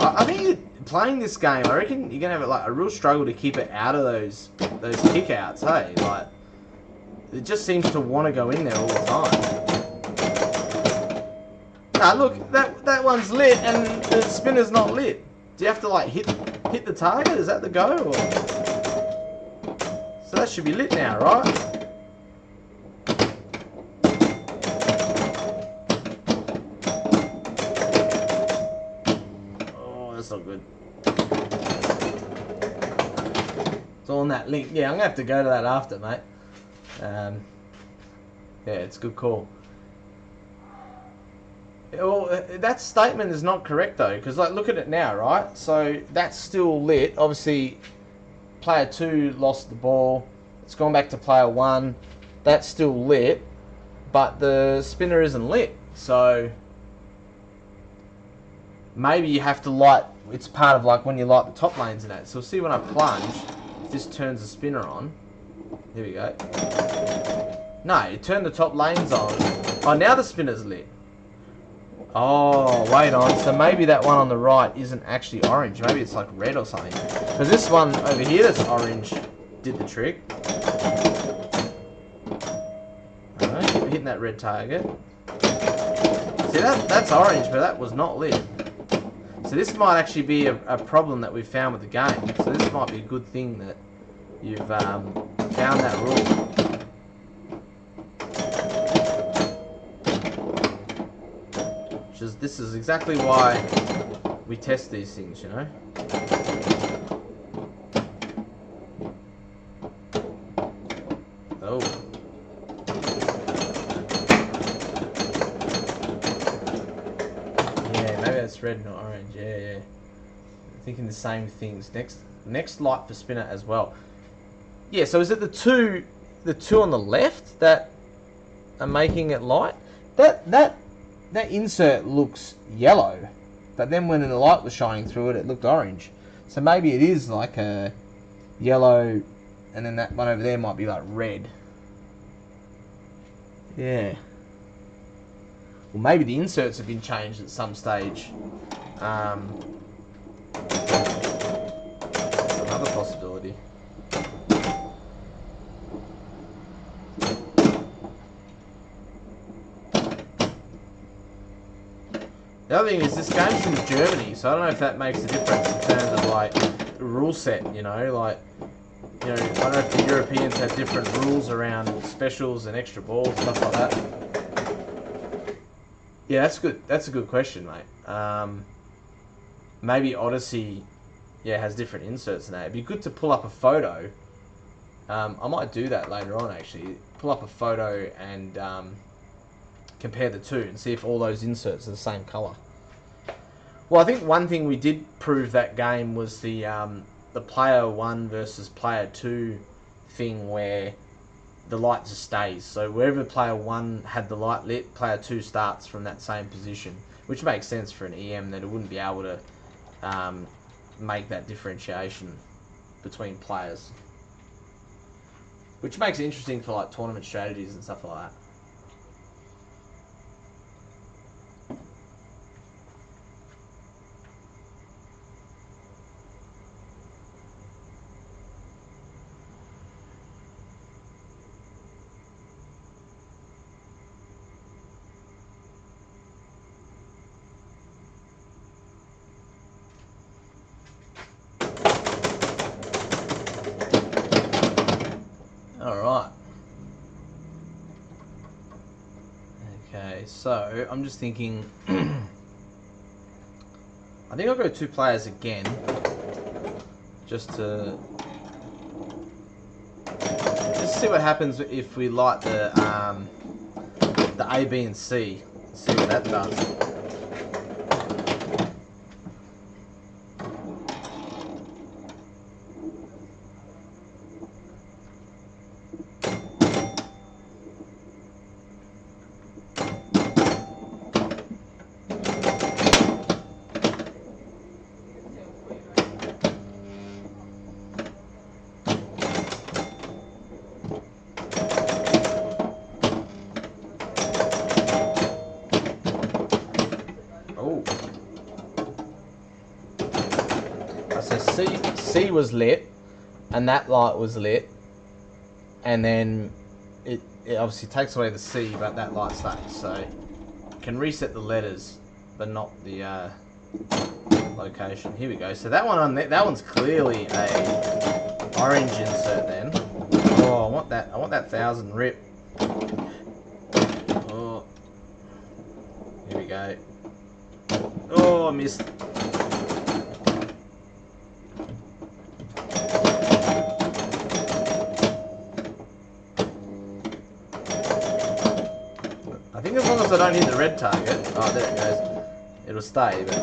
I think playing this game, I reckon you're gonna have like a real struggle to keep it out of those kickouts. Hey, like it just seems to want to go in there all the time. Nah, look, that one's lit and the spinner's not lit. Do you have to like hit the target? Is that the go? Or? So that should be lit now, right? Oh, that's not good. It's all on that link. Yeah, I'm gonna have to go to that after, mate. Yeah, it's a good call. Well, that statement is not correct though, because like look at it now, right? So that's still lit. Obviously, player 2 lost the ball. It's gone back to player 1. That's still lit, but the spinner isn't lit. So maybe you have to light. It's part of like when you light the top lanes and that. So see when I plunge, this turns the spinner on. Here we go. No, you turn the top lanes on. Oh, now the spinner's lit. Oh, wait on. So maybe that one on the right isn't actually orange. Maybe it's like red or something. Because this one over here that's orange did the trick. Alright, keep hitting that red target. See, that's orange, but that was not lit. So this might actually be a problem that we've found with the game. So this might be a good thing that you've found that rule. This is exactly why we test these things, you know. Oh. Yeah, maybe that's red, not orange. Yeah. Thinking the same things. Next light for spinner as well. Yeah. So is it the two on the left that are making it light? That insert looks yellow, but then when the light was shining through it, it looked orange. So maybe it is like a yellow, and then that one over there might be like red. Yeah. Well, maybe the inserts have been changed at some stage. That's another possibility. The other thing is this game's in Germany, so I don't know if that makes a difference in terms of like the rule set, you know, like, you know, I don't know if the Europeans have different rules around specials and extra balls, stuff like that. Yeah, that's good. That's a good question, mate. Maybe Odyssey, yeah, has different inserts in that. It'd be good to pull up a photo. I might do that later on, actually. Pull up a photo and compare the two and see if all those inserts are the same colour. Well, I think one thing we did prove that game was the player 1 versus player 2 thing where the light just stays. So wherever player 1 had the light lit, player 2 starts from that same position, which makes sense for an EM that it wouldn't be able to make that differentiation between players. Which makes it interesting for like tournament strategies and stuff like that. Alright. Okay, so I'm just thinking I think I'll go 2 players again. Just to see what happens if we light the A, B and C. See what that does. C was lit, and that light was lit, and then it obviously takes away the C, but that light stays. So can reset the letters, but not the location. Here we go. So that one that one's clearly a orange insert then. Oh, I want that 1000 rip. Oh, here we go. Oh, I missed. I think as long as I don't hit the red target, oh, there it goes, it'll stay, but...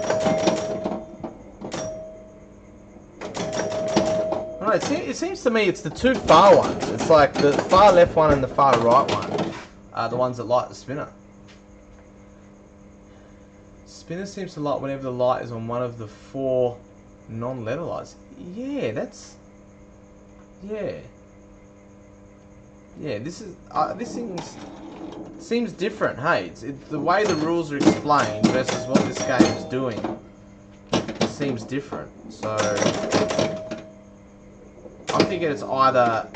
No, it seems to me it's the two far ones. It's like the far left one and the far right one are the ones that light the spinner. Spinner seems to light whenever the light is on one of the 4 non-letter lights. Yeah, that's... Yeah. Yeah, this thing seems different, hey? It's the way the rules are explained versus what this game is doing. It seems different, so... I'm thinking it's either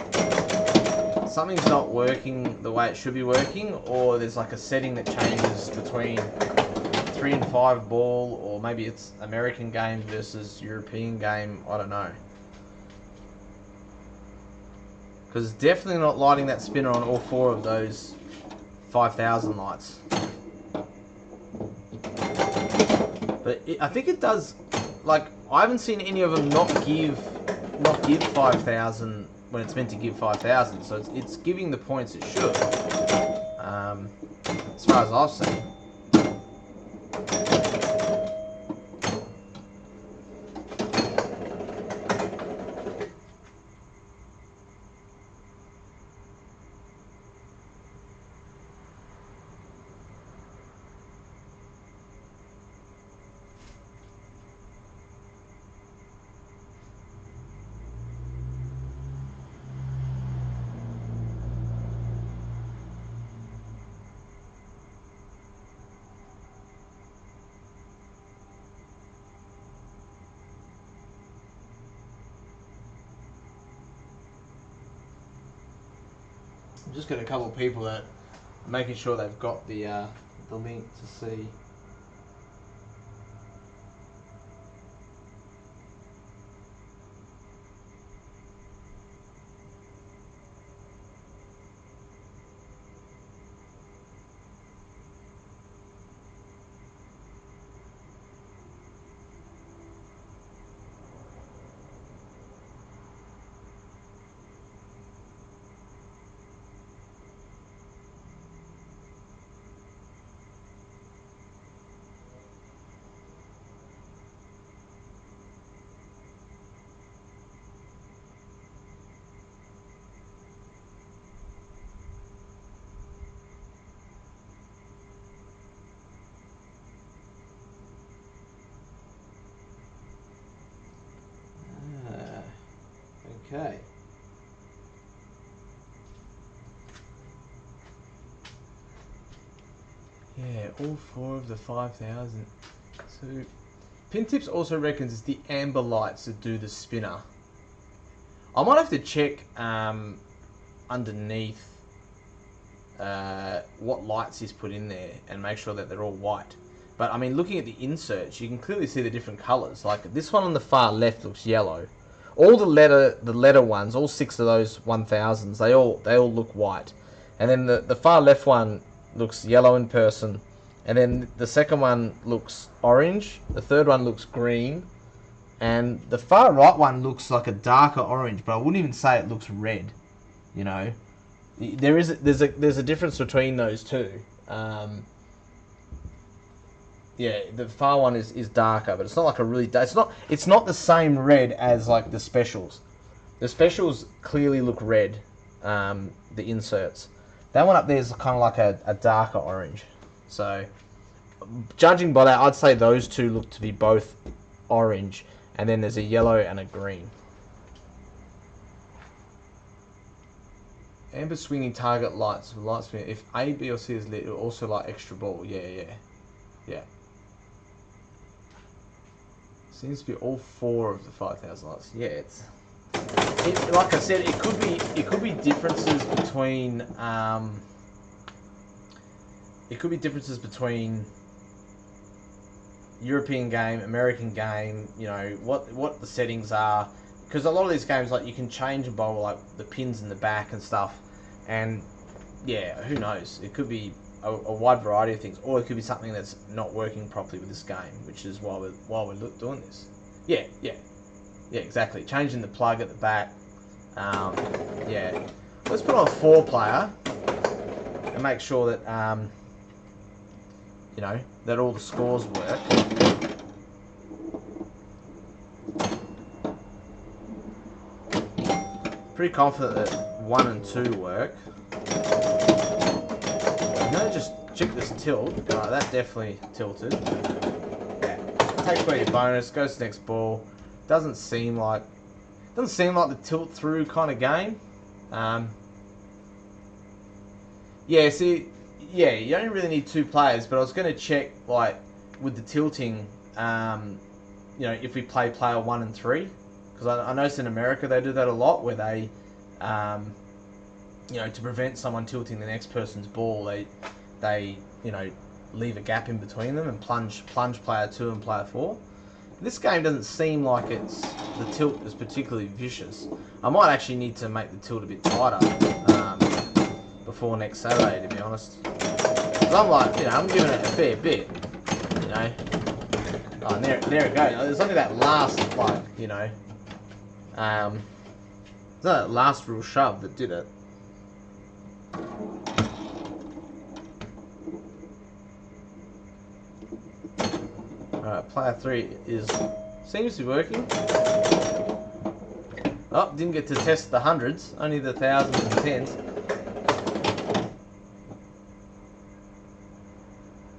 something's not working the way it should be working, or there's like a setting that changes between 3 and 5 ball, or maybe it's American game versus European game, I don't know. Because it's definitely not lighting that spinner on all 4 of those 5000 lights. But I think it does, like, I haven't seen any of them not give 5000 when it's meant to give 5000, so it's giving the points it should, as far as I've seen. I've just got a couple of people that are making sure they've got the link to see. Okay. Yeah, all 4 of the 5000. So, Pin Tips also reckons it's the amber lights that do the spinner. I might have to check underneath what lights he's put in there and make sure that they're all white. But I mean, looking at the inserts, you can clearly see the different colours. Like this one on the far left looks yellow. All the letter ones, all 6 of those 1000s, they all look white. And then the far left one looks yellow in person. And then the second one looks orange. The third one looks green. And the far right one looks like a darker orange, but I wouldn't even say it looks red. You know, there's a difference between those two. Yeah, the far one is darker, but it's not like a really dark. It's not the same red as like the specials. The specials clearly look red. The inserts. That one up there is kind of like a darker orange. So, judging by that, I'd say those two look to be both orange, and then there's a yellow and a green. Amber swinging target lights. If A, B, or C is lit, it will also light extra ball. Yeah. Seems to be all 4 of the 5000 lights. Yeah, like I said, it could be differences between it could be differences between European game, American game, you know, what the settings are. Because a lot of these games, like, you can change and bowl, like, the pins in the back and stuff. And, yeah, who knows? It could be a wide variety of things. Or it could be something that's not working properly with this game, which is why we're doing this. Yeah, exactly. Changing the plug at the back. Yeah. Let's put on a 4-player and make sure that, you know, that all the scores work. Pretty confident that 1 and 2 work. I'm gonna just check this tilt. Alright, that definitely tilted. Yeah. Take away your bonus, goes to the next ball. Doesn't seem like the tilt through kind of game. Yeah, see, yeah, you don't really need 2 players, but I was going to check, like, with the tilting, you know, if we play player 1 and 3, because I noticed in America they do that a lot, where they, you know, to prevent someone tilting the next person's ball, they, you know, leave a gap in between them and plunge player 2 and player 4. This game doesn't seem like the tilt is particularly vicious. I might actually need to make the tilt a bit tighter before next Saturday, to be honest. Because I'm like, you know, I'm giving it a fair bit, you know. Oh, and there it goes. There's only that last, like, you know, there's that last real shove that did it. Alright, player 3 seems to be working. Oh, didn't get to test the hundreds, only the thousands and tens.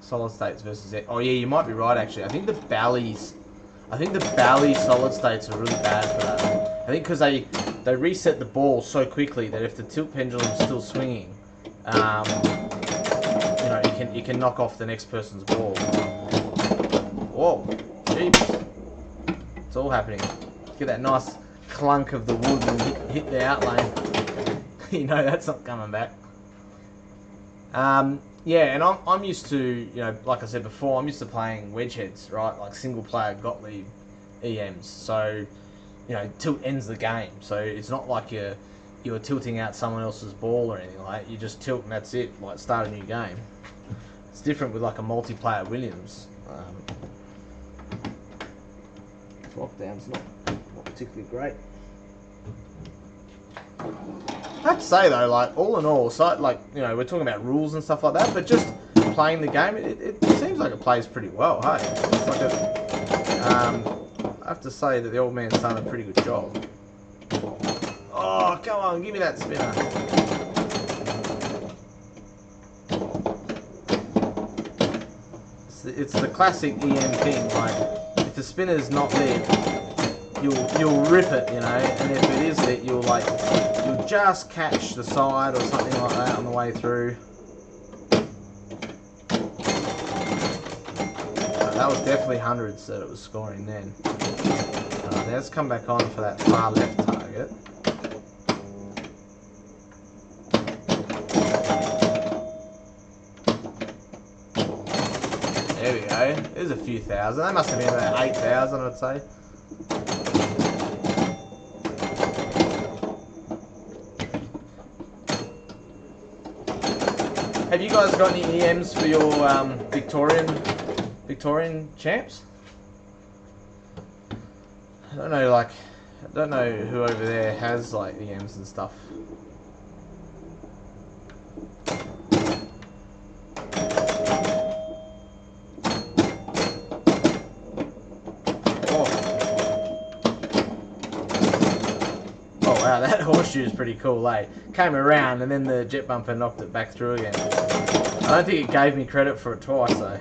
Solid states versus it. Oh yeah, you might be right actually. I think the Bally solid states are really bad for that. I think because they reset the ball so quickly that if the tilt pendulum's still swinging, you know, it can knock off the next person's ball. Whoa, jeez. It's all happening. Get that nice clunk of the wood and hit the outlane. You know that's not coming back. Yeah, and I'm used to, you know, like I said before, I'm used to playing wedge heads, right? Like single player Gottlieb EMs. So, you know, tilt ends the game. So it's not like you're tilting out someone else's ball or anything like that. You just tilt and that's it, like start a new game. It's different with like a multiplayer Williams. Lockdown's not particularly great. I have to say though, like all in all, so like, you know, we're talking about rules and stuff like that, but just playing the game, it seems like it plays pretty well. Hey, it's like I have to say that the old man's done a pretty good job. Oh, come on, give me that spinner. It's the classic EM thing. Like, if the spinner's not lit, you'll rip it, you know, and if it is lit, you'll just catch the side or something like that on the way through. That was definitely hundreds that it was scoring then. Let's come back on for that far left target. There we go. There's a few thousand. That must have been about 8,000, I'd say. Have you guys got any EMs for your Victorian champs? I don't know who over there has like EMs and stuff. Wow, that horseshoe is pretty cool, eh? Came around and then the jet bumper knocked it back through again. I don't think it gave me credit for it twice, though.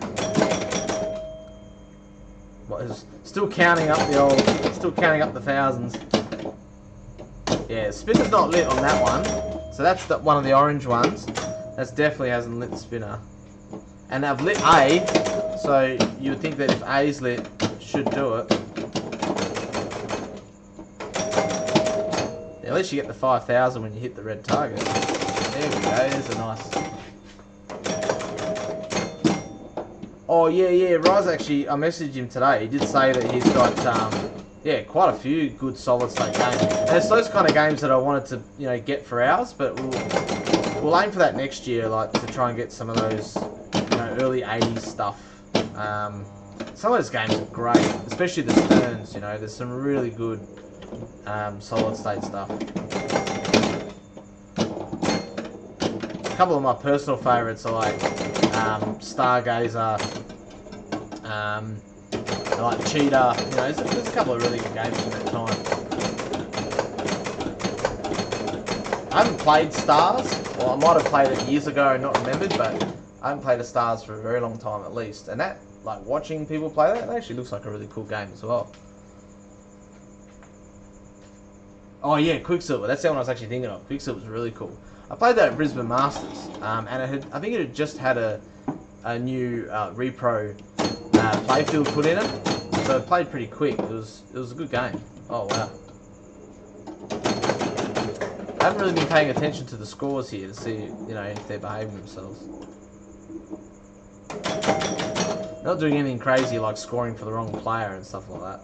What, still counting up the thousands. Yeah, spinner's not lit on that one. So that's one of the orange ones. That definitely hasn't lit the spinner. And I've lit A, so you would think that if A's lit, it should do it. At least you get the 5,000 when you hit the red target. There we go, there's a nice... Oh yeah, Rise actually, I messaged him today. He did say that he's got yeah, quite a few good solid state games. And it's those kind of games that I wanted to, you know, get for ours, but we'll aim for that next year, like to try and get some of those, you know, early '80s stuff. Some of those games are great, especially the Sterns. You know, there's some really good solid state stuff. A couple of my personal favourites are like Stargazer, like Cheetah. You know, there's a couple of really good games from that time. I haven't played Stars. Well, I might have played it years ago and not remembered, but I haven't played a Stars for a very long time at least. And that, like watching people play that, it actually looks like a really cool game as well. Oh yeah, Quicksilver. That's the one I was actually thinking of. Quicksilver was really cool. I played that at Brisbane Masters, and I think it had just had a new repro playfield put in it, so it played pretty quick. It was a good game. Oh wow. I haven't really been paying attention to the scores here to see, you know, if they're behaving themselves. Not doing anything crazy like scoring for the wrong player and stuff like that.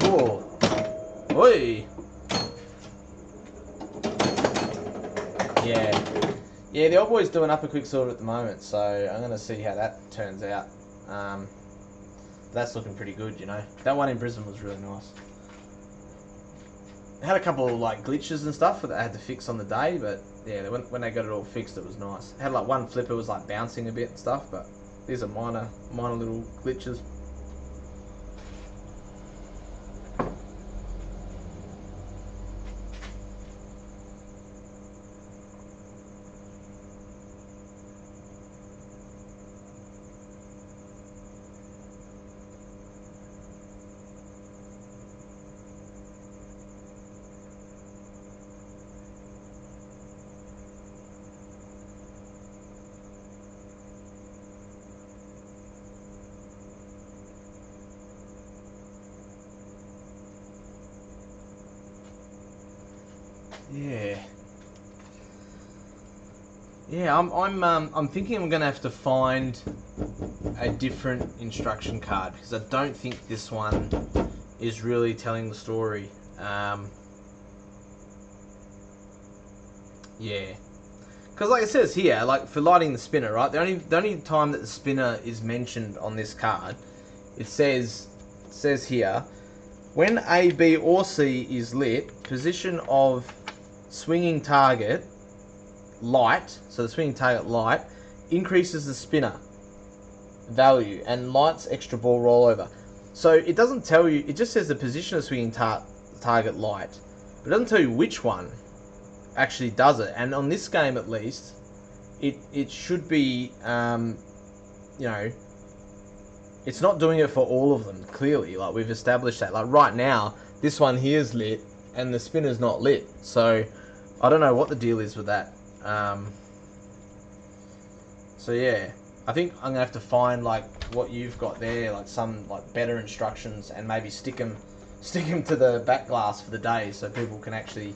Whoa. Oi! Yeah, the old boy's doing upper Quicksilver at the moment, so I'm going to see how that turns out. That's looking pretty good, you know. That one in Brisbane was really nice. It had a couple of like glitches and stuff that I had to fix on the day, but yeah, when they got it all fixed, it was nice. It had like one flipper was like bouncing a bit and stuff, but these are minor little glitches. Yeah, I'm thinking I'm gonna have to find a different instruction card because I don't think this one is really telling the story. Yeah, because like it says here, like for lighting the spinner, right? The only time that the spinner is mentioned on this card, it says here, when A, B, or C is lit, position of swinging target light, so the swinging target light, increases the spinner value and lights extra ball rollover. So it doesn't tell you, it just says the position of swinging target light, but it doesn't tell you which one actually does it. And on this game at least, it should be, you know, it's not doing it for all of them, clearly. Like, we've established that. Like, right now, this one here is lit, and the spinner's not lit. So, I don't know what the deal is with that. So, yeah. I think I'm going to have to find, like, what you've got there, like, some, like, better instructions, and maybe stick them to the back glass for the day so people can actually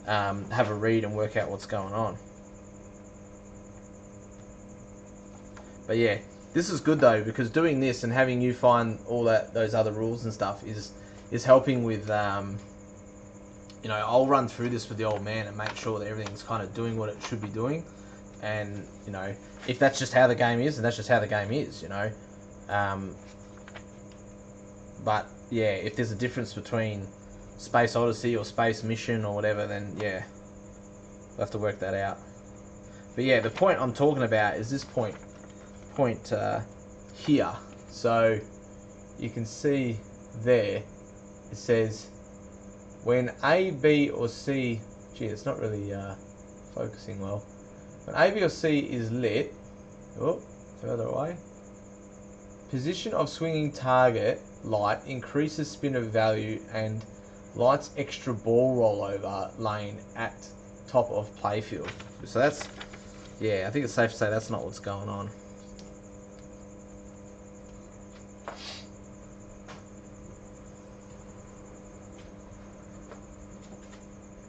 have a read and work out what's going on. But, yeah. This is good though, because doing this and having you find all those other rules and stuff is helping with, you know, I'll run through this with the old man and make sure that everything's kind of doing what it should be doing. And, you know, if that's just how the game is, then that's just how the game is, you know. But, yeah, if there's a difference between Space Odyssey or Space Mission or whatever, then, yeah, we'll have to work that out. But, yeah, the point I'm talking about is this point here. So you can see there it says when A, B or C, gee, it's not really focusing well. When A, B or C is lit, oh, further away, position of swinging target light increases spinner value and lights extra ball rollover lane at top of playfield. So that's, yeah, I think it's safe to say that's not what's going on.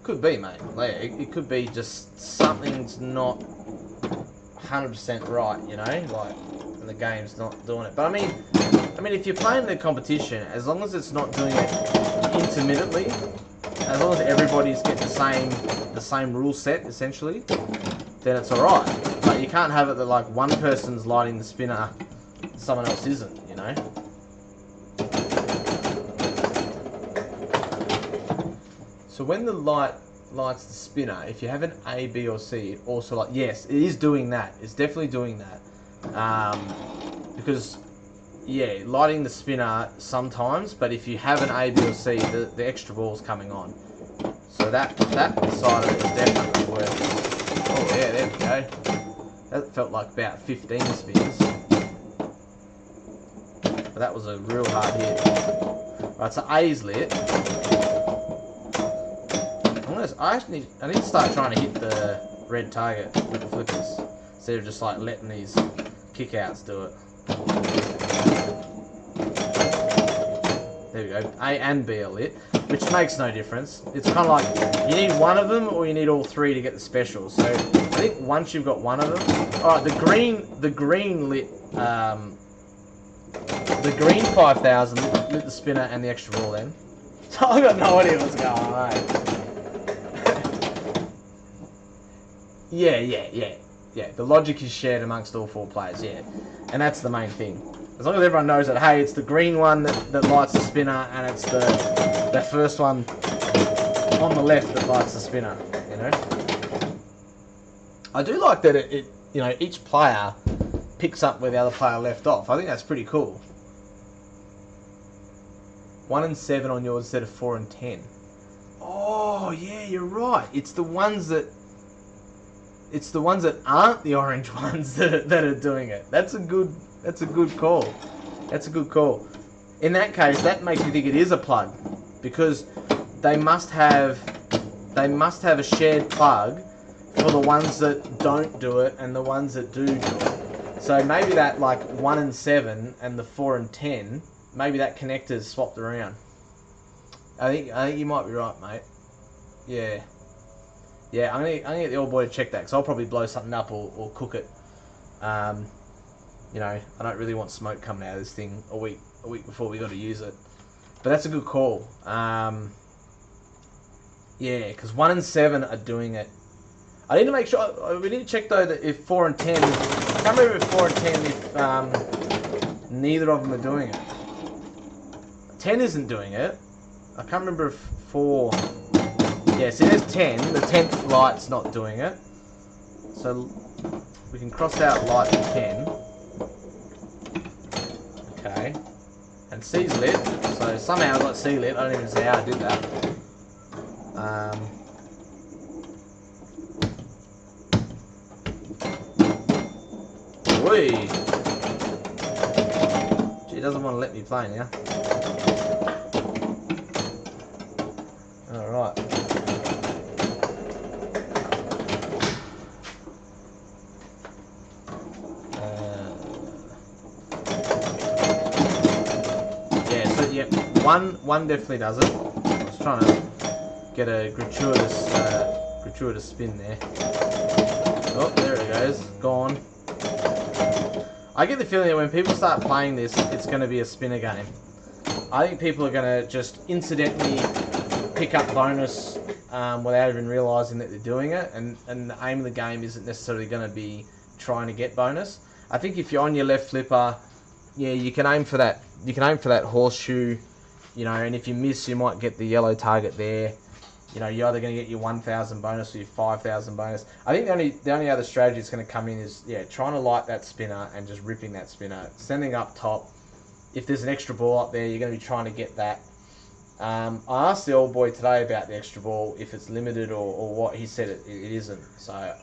Could be, mate. Like, it could be just something's not 100% right, you know, like, and the game's not doing it. But I mean, if you're playing the competition, as long as it's not doing it intermittently, as long as everybody's getting the same rule set essentially, then it's all right. But you can't have it that like one person's lighting the spinner, someone else isn't, you know. So when the light lights the spinner, if you have an A, B, or C, it also like, yes, it is doing that. It's definitely doing that. Because, yeah, lighting the spinner sometimes, but if you have an A, B, or C, the extra ball's coming on. So that side of it is definitely working. Oh yeah, there we go. That felt like about 15 spins. But that was a real hard hit. Right, so A's lit. I need to start trying to hit the red target with the flippers instead of just like letting these kickouts do it. There we go. A and B are lit, which makes no difference. It's kind of like you need one of them or you need all three to get the special. So I think once you've got one of them, all right. The green lit. The green 5000 lit the spinner and the extra ball. Then so I got no idea what's going on. Yeah. The logic is shared amongst all four players, yeah. And that's the main thing. As long as everyone knows that, hey, it's the green one that lights the spinner, and it's the first one on the left that lights the spinner, you know. I do like that it you know, each player picks up where the other player left off. I think that's pretty cool. 1 and 7 on yours instead of 4 and 10. Oh, yeah, you're right. It's the ones that aren't the orange ones that are doing it. That's a good call. That's a good call. In that case, that makes me think it is a plug, because they must have a shared plug for the ones that don't do it and the ones that do it. So maybe that like 1 and 7 and the 4 and 10, maybe that connector's swapped around. I think you might be right, mate. Yeah. Yeah, I'm gonna get the old boy to check that, because I'll probably blow something up or cook it. You know, I don't really want smoke coming out of this thing a week before we got to use it. But that's a good call. Yeah, because 1 and 7 are doing it. I need to make sure. We need to check though that if 4 and 10. I can't remember if 4 and 10 if neither of them are doing it. 10 isn't doing it. I can't remember if 4. Yeah, so there's 10. The 10th light's not doing it. So we can cross out light for 10. Okay. And C's lit. So somehow I got C lit. I don't even see how I did that. Oi! She doesn't want to let me play now. Alright. One definitely does it. I was trying to get a gratuitous spin there. Oh, there it goes. Gone. I get the feeling that when people start playing this, it's going to be a spinner game. I think people are going to just incidentally pick up bonus without even realising that they're doing it, and the aim of the game isn't necessarily going to be trying to get bonus. I think if you're on your left flipper, yeah, you can aim for that. You can aim for that horseshoe, you know, and if you miss, you might get the yellow target there. You know, you're either going to get your 1,000 bonus or your 5,000 bonus. I think the only other strategy that's going to come in is, yeah, trying to light that spinner and just ripping that spinner. Sending up top. If there's an extra ball up there, you're going to be trying to get that. I asked the old boy today about the extra ball, if it's limited or what. He said it isn't. So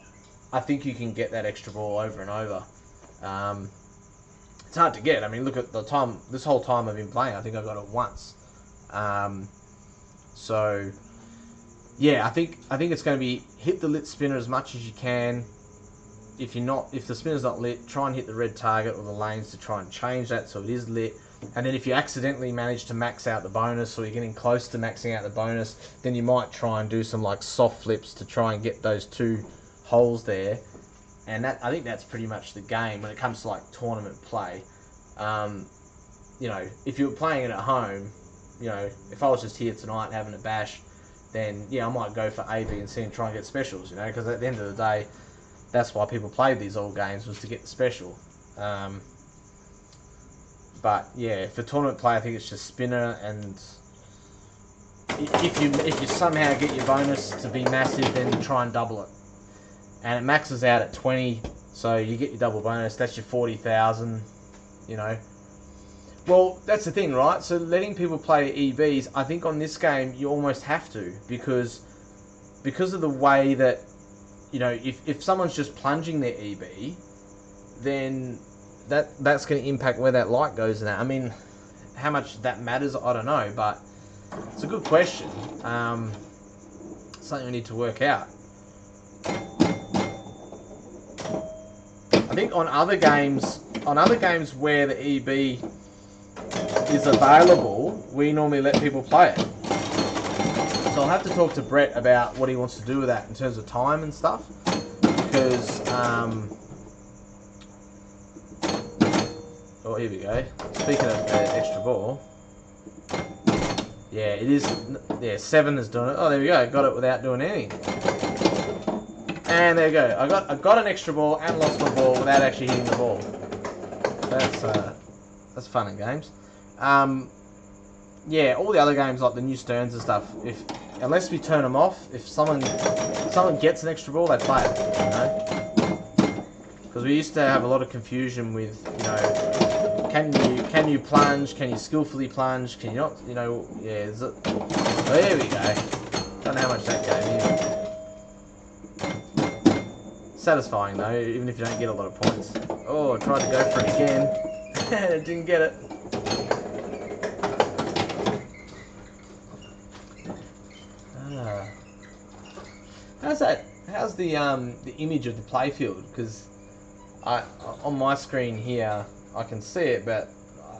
I think you can get that extra ball over and over. It's hard to get. I mean, look at the time. This whole time I've been playing, I think I got it once. So yeah, I think it's going to be hit the lit spinner as much as you can. If the spinner's not lit, try and hit the red target or the lanes to try and change that so it is lit. And then if you accidentally manage to max out the bonus, or you're getting close to maxing out the bonus, then you might try and do some like soft flips to try and get those 2 holes there. And that, I think that's pretty much the game when it comes to like tournament play. You know, if you were playing it at home, you know, if I was just here tonight having a bash, then yeah, I might go for A, B, and C and try and get specials. You know, because at the end of the day, that's why people played these old games, was to get the special. But yeah, for tournament play, I think it's just spinner, and if you somehow get your bonus to be massive, then try and double it. And it maxes out at 20, so you get your double bonus. That's your 40,000. You know. Well, that's the thing, right? So letting people play EBs, I think on this game you almost have to, because of the way that, you know, if someone's just plunging their EB, then that's going to impact where that light goes. Now, I mean, how much that matters, I don't know, but it's a good question. Something we need to work out. I think on other games where the EB is available, we normally let people play it. So I'll have to talk to Brett about what he wants to do with that in terms of time and stuff, because oh, here we go. Speaking of extra ball, yeah, it is. Yeah, 7 is doing it. Oh, there we go. Got it without doing anything. And there you go. I got an extra ball and lost my ball without actually hitting the ball. That's fun and games. Yeah, all the other games like the new Sterns and stuff, unless we turn them off, if someone gets an extra ball, they play it, you know. Because we used to have a lot of confusion with, you know, can you plunge? Can you skillfully plunge? Can you not? You know, yeah. So there we go. Don't know how much that gave you. Satisfying though, even if you don't get a lot of points. Oh, I tried to go for it again. Didn't get it. How's that? How's the image of the playfield? Because on my screen here I can see it, but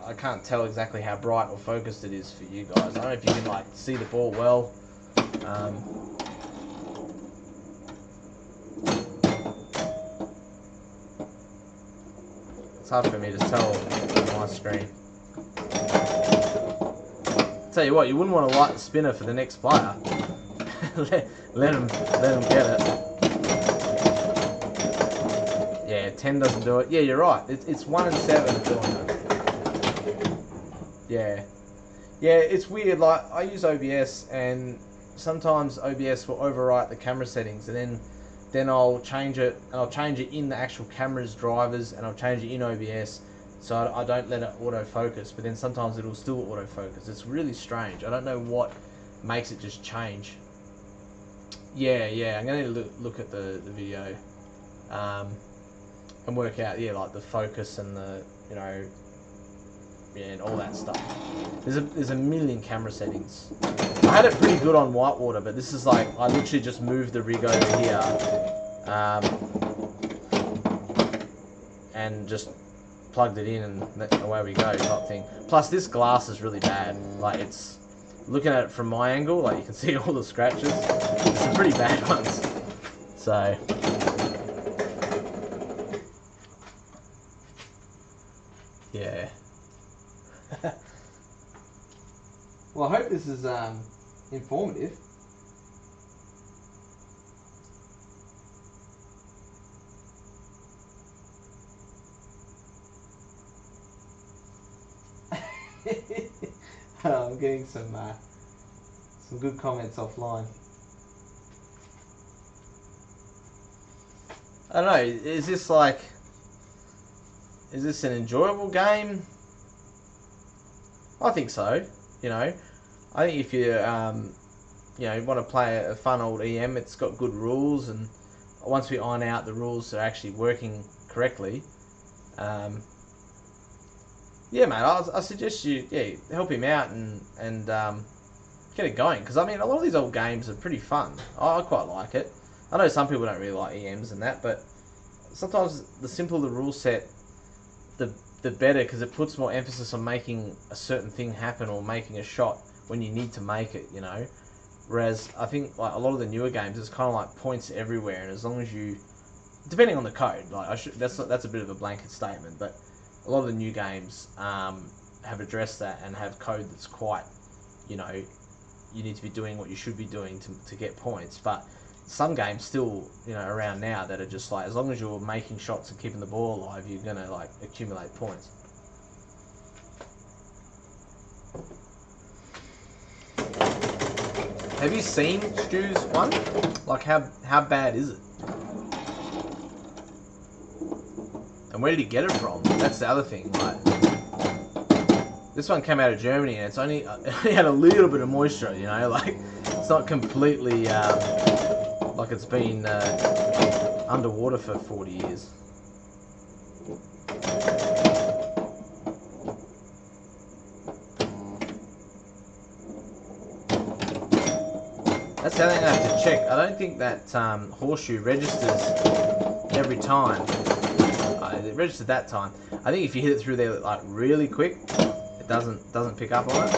I can't tell exactly how bright or focused it is for you guys. I don't know if you can like see the ball well. It's hard for me to tell on my screen. Tell you what, you wouldn't want to light the spinner for the next player. let him get it. Yeah, 10 doesn't do it. Yeah, you're right. It's 1 and 7 doing it. Yeah, it's weird. Like I use OBS, and sometimes OBS will overwrite the camera settings, and then I'll change it. And I'll change it in the actual camera's drivers, and I'll change it in OBS, so I don't let it autofocus. But then sometimes it'll still autofocus. It's really strange. I don't know what makes it just change. Yeah, I'm going to look at the video and work out, yeah, like the focus and the, you know, yeah, and all that stuff. There's a million camera settings. I had it pretty good on Whitewater, but this is like, I literally just moved the rig over here and just plugged it in, and away we go type thing. Plus this glass is really bad. Like it's, looking at it from my angle, like you can see all the scratches. It's some pretty bad ones. So yeah. Well, I hope this is informative. I'm getting some good comments offline. I don't know, is this an enjoyable game? I think so, you know. I think if you, you know, want to play a fun old EM, it's got good rules, and once we iron out the rules that are actually working correctly, yeah, mate, I suggest you, help him out and get it going. Because, I mean, a lot of these old games are pretty fun. I quite like it. I know some people don't really like EMs and that, but sometimes the simpler the rule set, the better, because it puts more emphasis on making a certain thing happen or making a shot when you need to make it, you know. Whereas I think like a lot of the newer games, it's kind of like points everywhere, and as long as you, depending on the code, like that's a bit of a blanket statement, but a lot of the new games have addressed that and have code that's quite, you know, you need to be doing what you should be doing to get points. But some games still, you know, around now that are just like, as long as you're making shots and keeping the ball alive, you're gonna like accumulate points. Have you seen Stu's one? Like how bad is it? And where did he get it from? That's the other thing. Like, this one came out of Germany, and it's only it had a little bit of moisture. You know, like it's not completely like it's been underwater for 40 years. That's the other thing I have to check. I don't think that horseshoe registers every time. It registered that time. I think if you hit it through there like really quick, it doesn't pick up on it.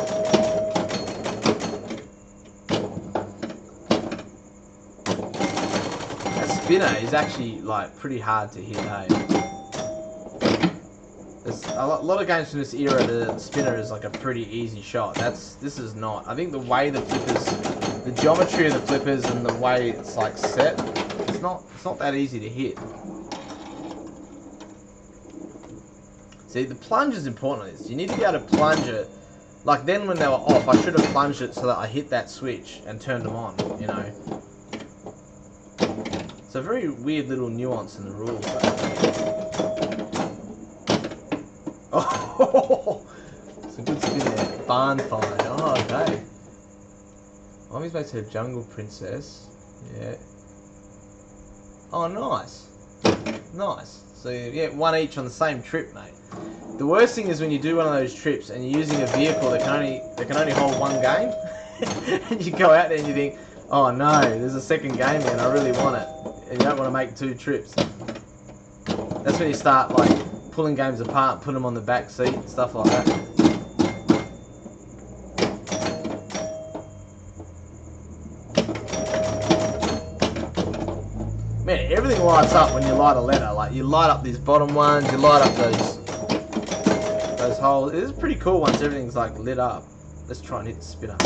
That spinner is actually like pretty hard to hit. Hey, there's a lot of games from this era. The spinner is like a pretty easy shot. This is not. I think the way the flippers, the geometry of the flippers, and the way it's like set, it's not that easy to hit. See, the plunge is important on this. You need to be able to plunge it. Like then when they were off, I should have plunged it so that I hit that switch and turned them on, you know. It's a very weird little nuance in the rules. Oh, it's a good spin there. Barn find. Oh, okay. Mommy's made to Jungle Princess. Yeah. Oh, nice. Nice. So you get one each on the same trip, mate. The worst thing is when you do one of those trips and you're using a vehicle that can only hold one game, and you go out there and you think, oh no, there's a second game there and I really want it, and you don't want to make 2 trips. That's when you start like pulling games apart, put them on the back seat, and stuff like that. Man, everything lights up when you light a letter. Like you light up these bottom ones, you light up those holes. It is pretty cool once everything's like lit up. Let's try and hit the spinner.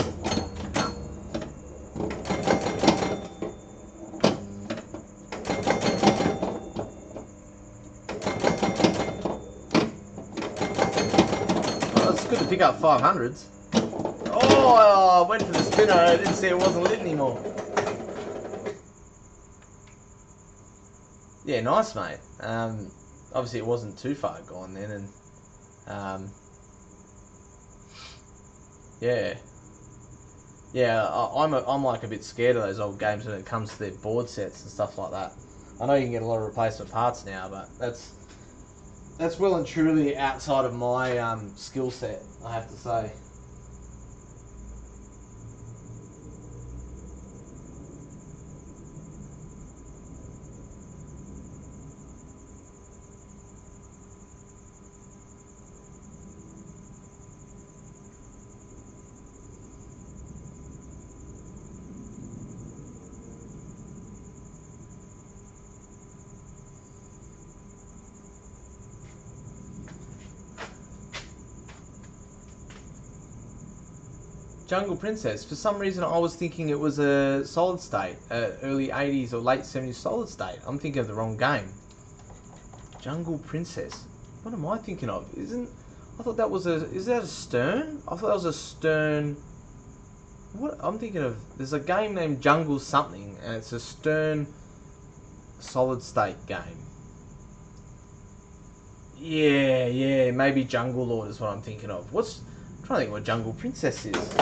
Oh, it's good to pick up 500s. Oh, I went for the spinner. I didn't see it wasn't lit anymore. Yeah, nice, mate. Obviously, it wasn't too far gone then, and yeah. I'm like a bit scared of those old games when it comes to their board sets and stuff like that. I know you can get a lot of replacement parts now, but that's well and truly outside of my skill set, I have to say. Jungle Princess. For some reason, I was thinking it was a solid state, early 80s or late 70s solid state. I'm thinking of the wrong game. Jungle Princess. What am I thinking of? I thought that was is that a Stern? I thought that was a Stern. What? I'm thinking of, there's a game named Jungle something, and it's a Stern solid state game. Yeah, maybe Jungle Lord is what I'm thinking of. I'm trying to think what Jungle Princess is.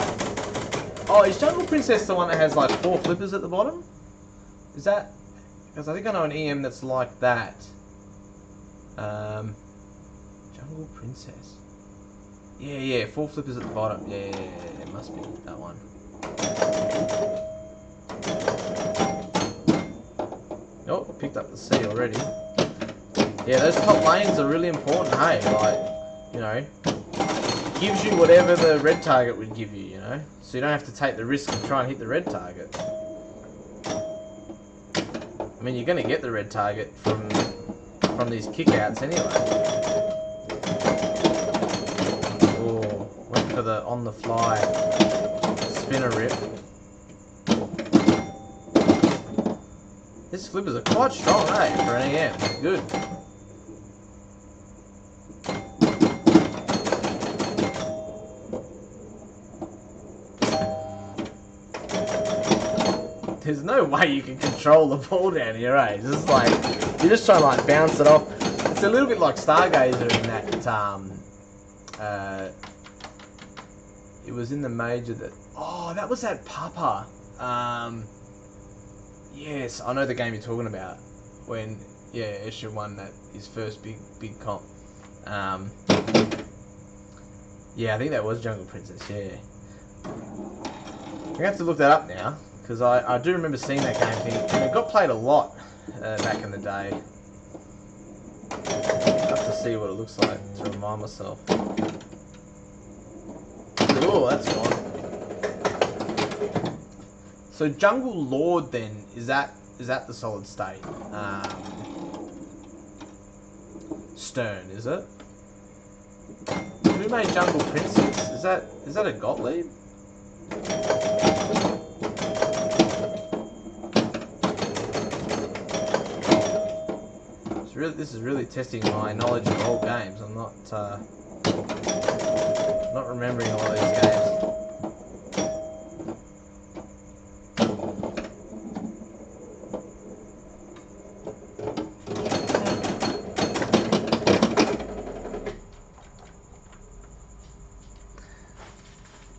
Oh, is Jungle Princess the one that has like 4 flippers at the bottom? Is that? Because I think I know an EM that's like that. Jungle Princess. Yeah, 4 flippers at the bottom. Yeah, it must be that one. Oh, picked up the C already. Yeah, those top lanes are really important, hey? Like, you know, gives you whatever the red target would give you, you know? So you don't have to take the risk of trying to hit the red target. I mean, you're going to get the red target from these kickouts anyway. Oh, went for the on-the-fly spinner rip. These flippers are quite strong, eh, for an EM. Good. There's no way you can control the ball down here, eh? It's just like, you're just trying to like bounce it off. It's a little bit like Stargazer in that, it was in the major that, oh, that was that Papa. Yes, I know the game you're talking about. When, yeah, Escher won that, his first big comp. Yeah, I think that was Jungle Princess, yeah. I'm gonna have to look that up now, because I do remember seeing that game thing, and it got played a lot back in the day. I'll have to see what it looks like to remind myself. Oh, that's gone. So Jungle Lord then, is that the solid state? Stern, is it? Who made Jungle Princess? Is that a Gottlieb? This is really testing my knowledge of old games. I'm not remembering a lot of these games.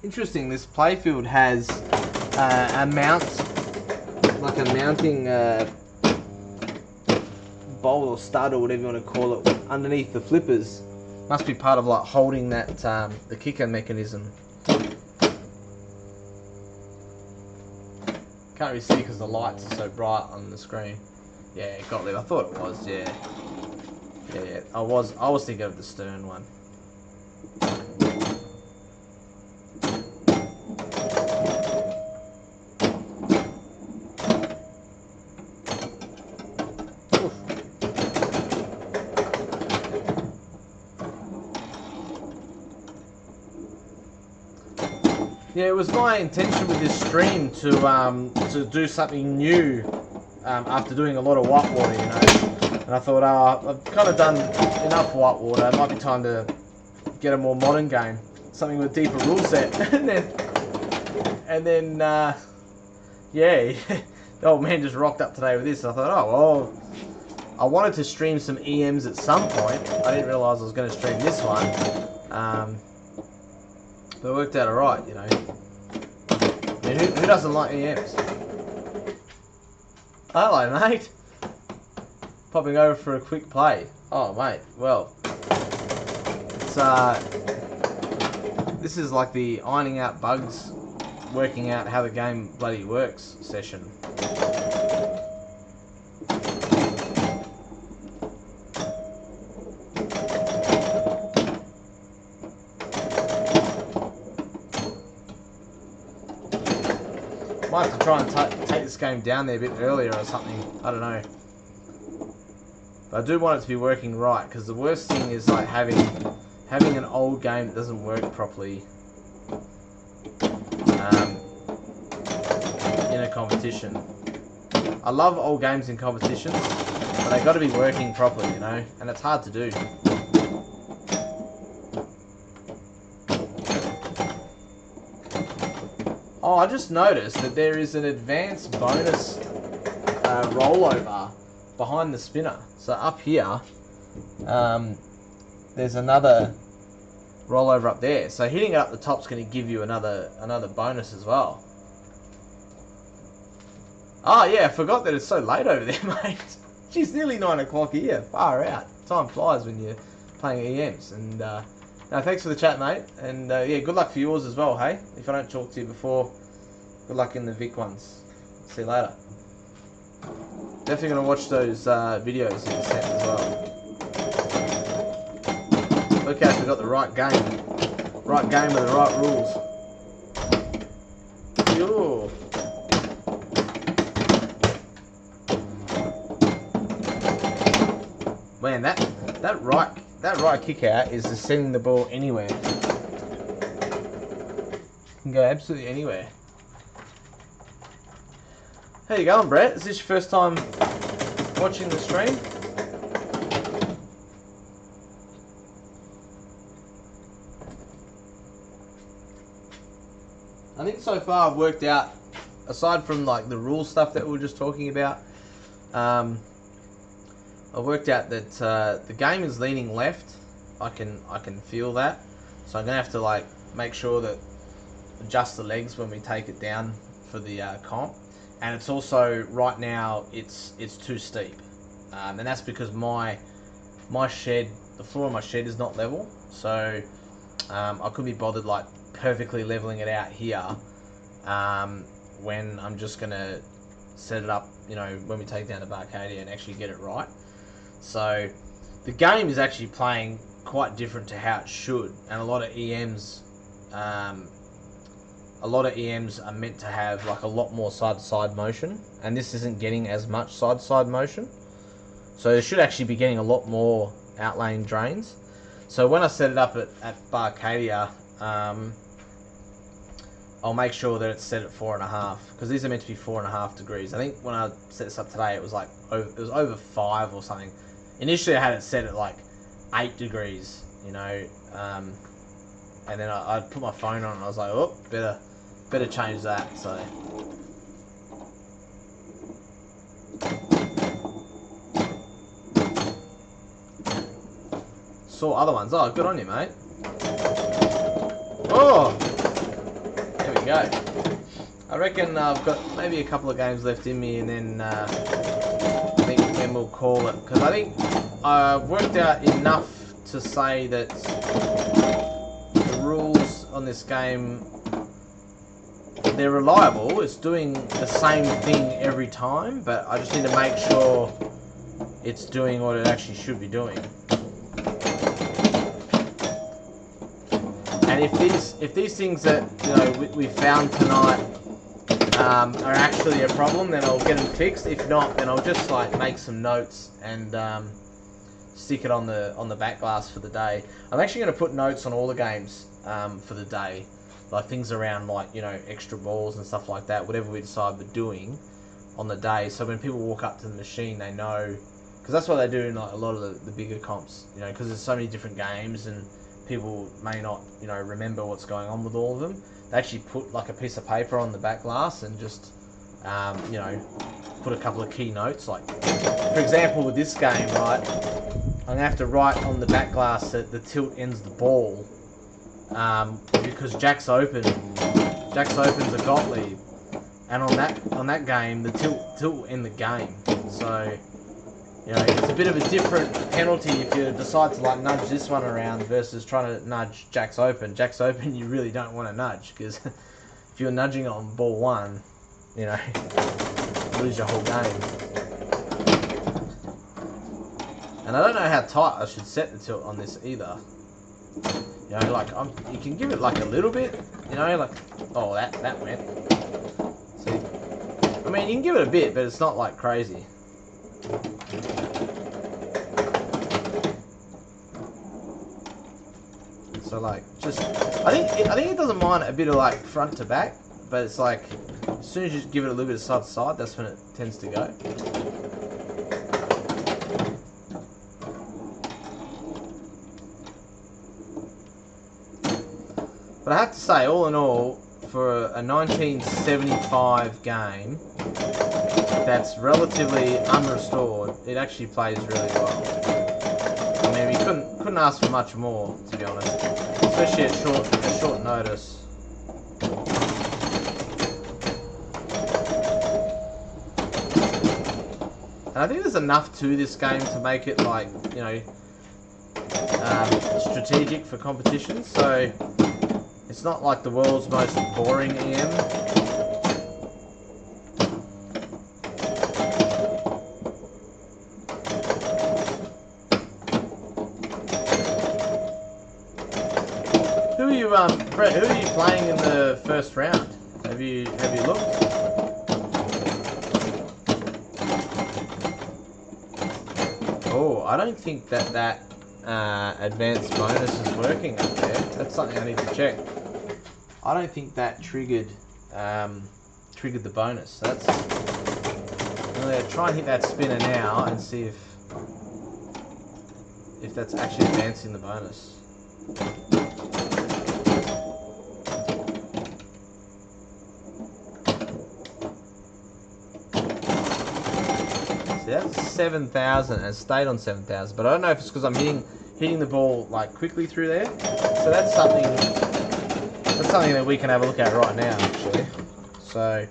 Interesting. This playfield has a mount, like a mounting bolt or stud or whatever you want to call it, underneath the flippers. Must be part of like holding that the kicker mechanism. Can't really see because the lights are so bright on the screen. Yeah, Gottlieb. I thought it was. Yeah. I was thinking of the Stern one. Yeah, it was my intention with this stream to do something new after doing a lot of whitewater, you know. And I thought, I've kind of done enough whitewater. It might be time to get a more modern game, something with a deeper rule set. and then, yeah, the old man just rocked up today with this. I thought, oh well, I wanted to stream some EMs at some point. I didn't realise I was going to stream this one. But it worked out alright, you know. I mean, who doesn't like EMs? Hello, mate. Popping over for a quick play. Oh, mate. Well, it's this is like the ironing out bugs, working out how the game bloody works session. Might have to try and take this game down there a bit earlier or something. I don't know. But I do want it to be working right, because the worst thing is like having an old game that doesn't work properly in a competition. I love old games in competitions, but they got to be working properly, you know, and it's hard to do. Oh, I just noticed that there is an advanced bonus rollover behind the spinner. So up here, there's another rollover up there. So hitting it up the top is going to give you another bonus as well. Oh yeah, I forgot that it's so late over there, mate. Geez, nearly 9 o'clock here. Far out. Time flies when you're playing EMs. And no, thanks for the chat, mate. And yeah, good luck for yours as well, hey? If I don't talk to you before, good luck in the Vic ones. See you later. Definitely going to watch those videos that you sent as well. Look out if we got the right game. Right game with the right rules. Yo. Man, that right kick out is just sending the ball anywhere. Can go absolutely anywhere. How you going, Brett? Is this your first time watching the stream? I think so far I've worked out, aside from like the rule stuff that we were just talking about, I've worked out that the game is leaning left. I can feel that, so I'm gonna have to like make sure that adjust the legs when we take it down for the comp. And it's also right now it's too steep, and that's because my shed, the floor of my shed is not level, so I couldn't be bothered like perfectly leveling it out here when I'm just gonna set it up, you know, when we take it down to Barcadia and actually get it right. So the game is actually playing quite different to how it should, and a lot of EMs are meant to have like a lot more side-to-side motion, and this isn't getting as much side-to-side motion, so it should actually be getting a lot more outlaying drains. So when I set it up at Barcadia, I'll make sure that it's set at 4.5, because these are meant to be 4.5 degrees. I think when I set this up today, it was over 5 or something. Initially I had it set at like 8 degrees, you know, and then I put my phone on and I was like, oh, better change that. So saw other ones. Oh, good on you, mate. Oh, there we go. I reckon I've got maybe a couple of games left in me, and then I think then we'll call it, because I think I've worked out enough to say that the rules on this game, they're reliable. It's doing the same thing every time, but I just need to make sure it's doing what it actually should be doing. And if these things that, you know, we found tonight are actually a problem, then I'll get them fixed. If not, then I'll just like make some notes and stick it on the back glass for the day. I'm actually going to put notes on all the games for the day, like things around like, you know, extra balls and stuff like that, whatever we decide we're doing on the day. So when people walk up to the machine, they know, because that's what they do in like a lot of the bigger comps, you know, because there's so many different games and people may not, you know, remember what's going on with all of them. They actually put like a piece of paper on the back glass and just, you know, put a couple of key notes. Like, for example, with this game, right, I'm going to have to write on the back glass that the tilt ends the ball, because Jack's Open's a Gottlieb, and on that game, the tilt will end the game. So, you know, it's a bit of a different penalty if you decide to like nudge this one around versus trying to nudge Jack's Open. Jack's Open, you really don't want to nudge, because if you're nudging on ball one, you know, you lose your whole game. And I don't know how tight I should set the tilt on this either. You know, like you can give it like a little bit, you know, like, oh, that went. See, I mean, you can give it a bit, but it's not like crazy. So like, just I think it doesn't mind a bit of like front to back, but it's like as soon as you give it a little bit of side to side, that's when it tends to go. But I have to say, all in all, for a 1975 game that's relatively unrestored, it actually plays really well. I mean, we couldn't ask for much more, to be honest, especially at short notice. And I think there's enough to this game to make it, like, you know, strategic for competition. So it's not like the world's most boring EM. Brett, who are you playing in the first round? Have you looked? Oh, I don't think that advanced bonus is working up there. That's something I need to check. I don't think that triggered the bonus. So that's. I'm gonna try and hit that spinner now and see if that's actually advancing the bonus. See, that's 7,000 and it stayed on 7,000, but I don't know if it's because I'm hitting the ball like quickly through there. So that's something that we can have a look at right now, actually. So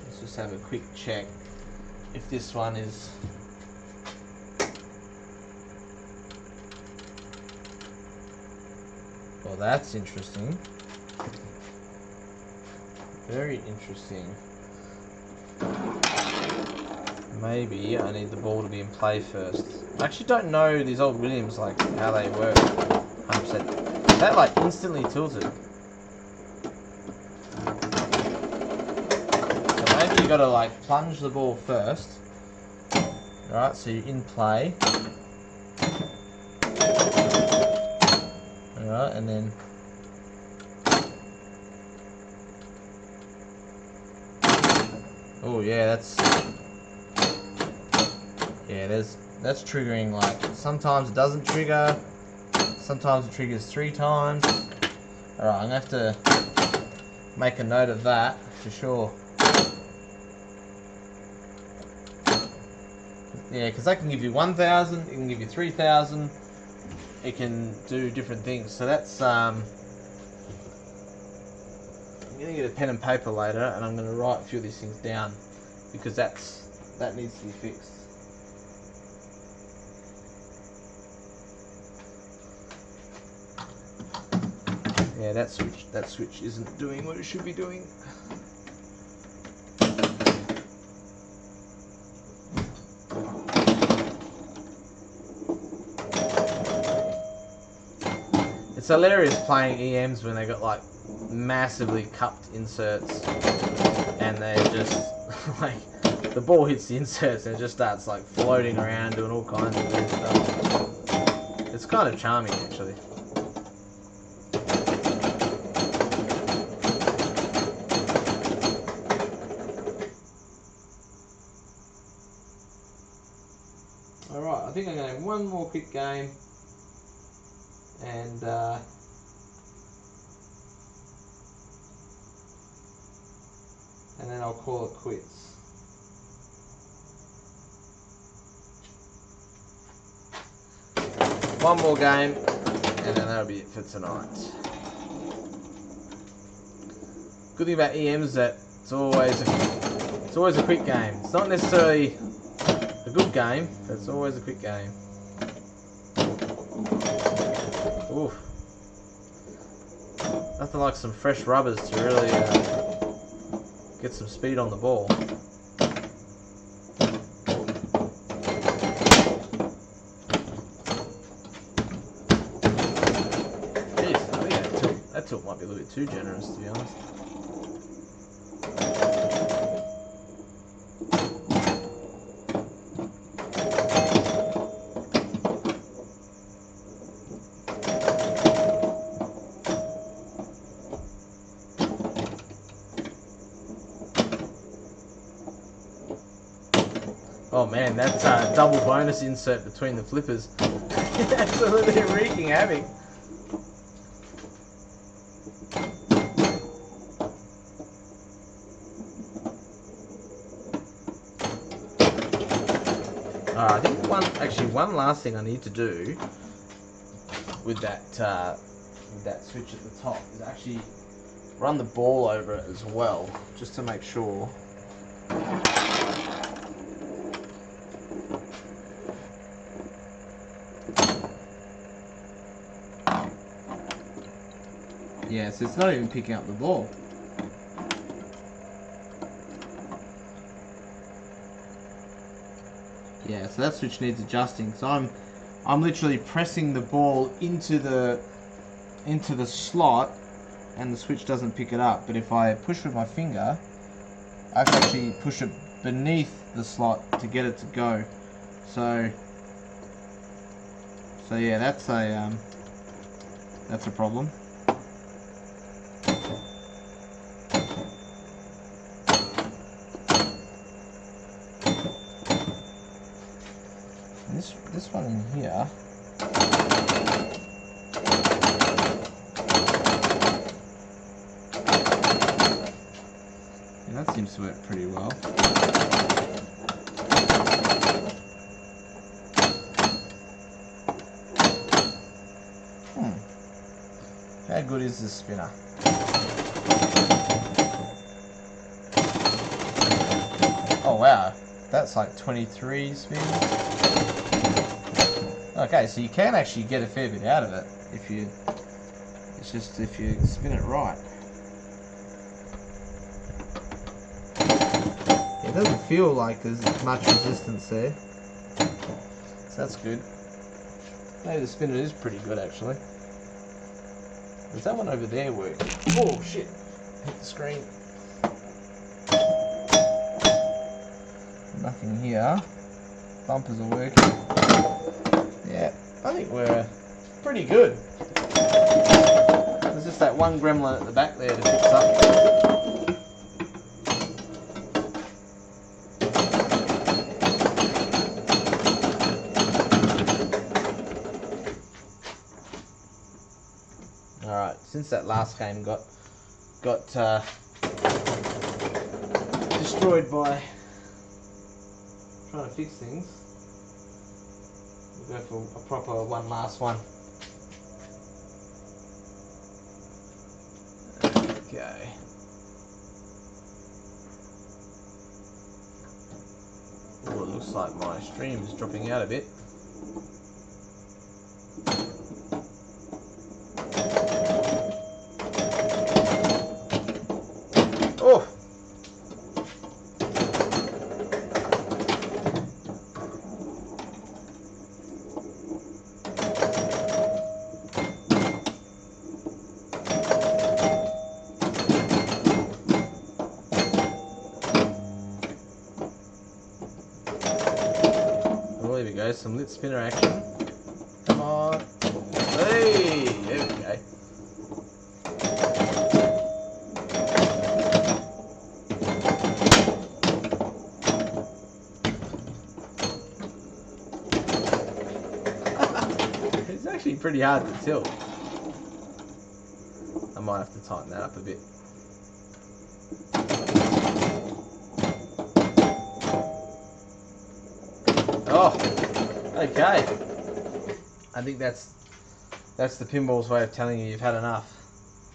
let's just have a quick check if this one is. Well, that's interesting. Very interesting. Maybe I need the ball to be in play first. I actually don't know these old Williams, like how they work 100%. That like instantly tilted. So maybe you gotta like plunge the ball first. Alright, so you're in play. Alright, and then oh yeah, that's triggering. Like sometimes it doesn't trigger, sometimes it triggers 3 times. Alright, I'm gonna have to make a note of that for sure. Yeah, because that can give you 1,000, it can give you 3,000, it can do different things. So that's I'm gonna get a pen and paper later, and I'm gonna write a few of these things down because that needs to be fixed. Yeah, that switch isn't doing what it should be doing. It's hilarious playing EMs when they got like massively cupped inserts and they're just like the ball hits the inserts and it just starts like floating around doing all kinds of weird stuff. It's kind of charming actually. Alright, I think I'm going to have one more quick game and then I'll call it quits. One more game and then that'll be it for tonight. Good thing about EMs is that it's always a quick game. It's not necessarily a good game, but it's always a quick game. Oof. Nothing like some fresh rubbers to really get some speed on the ball. Jeez, I think that tilt might be a little bit too generous, to be honest. Oh man, that's a double bonus insert between the flippers. Absolutely wreaking havoc. I think one last thing I need to do with that switch at the top is actually run the ball over it as well, just to make sure. Yeah, so it's not even picking up the ball. Yeah, so that switch needs adjusting. So I'm literally pressing the ball into the slot, and the switch doesn't pick it up. But if I push with my finger, I have to actually push it beneath the slot to get it to go. So yeah, that's a problem. And this one in here. Yeah, that seems to work pretty well. How good is this spinner? Oh wow, that's like 23 spins. Okay, so you can actually get a fair bit out of it if you spin it right. It doesn't feel like there's much resistance there, so that's good. Maybe the spinner is pretty good actually. Does that one over there work? Oh shit! Hit the screen. Nothing here. Bumpers are working. Yeah, I think we're pretty good. There's just that one gremlin at the back there to fix up. Alright, since that last game got destroyed by trying to fix things, we'll go for a proper one last one. Okay. Oh, it looks like my stream is dropping out a bit. Oh! Well, there we go, some lit spinner action. Come on. Hey! There we go. It's actually pretty hard to tilt. I might have to tighten that up a bit. Oh, okay. I think that's the pinball's way of telling you you've had enough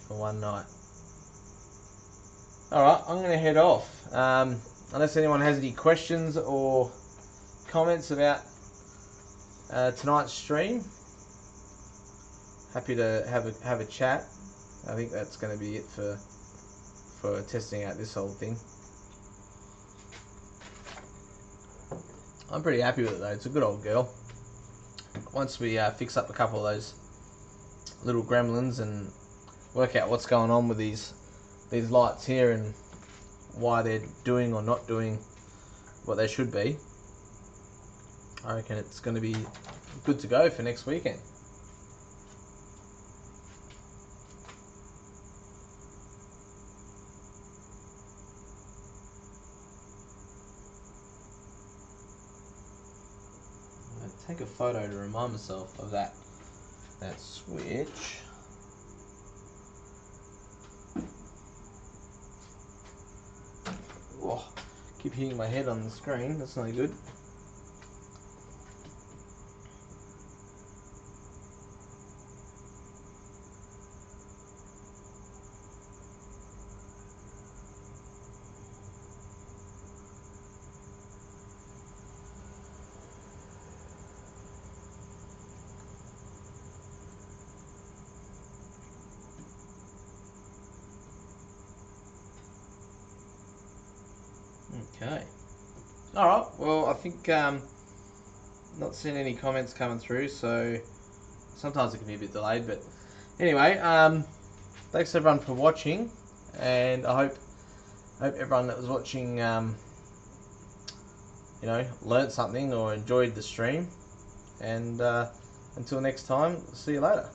for one night. Alright, I'm going to head off. Unless anyone has any questions or comments about tonight's stream, happy to have a chat. I think that's going to be it for testing out this whole thing. I'm pretty happy with it though. It's a good old girl. Once we fix up a couple of those little gremlins and work out what's going on with these lights here and why they're doing or not doing what they should be, I reckon it's going to be good to go for next weekend. Take a photo to remind myself of that switch. Oh, keep hitting my head on the screen, that's not good. Okay. Alright, well I think not seeing any comments coming through, so sometimes it can be a bit delayed. But anyway, thanks everyone for watching, and I hope everyone that was watching, learnt something or enjoyed the stream. And until next time, see you later.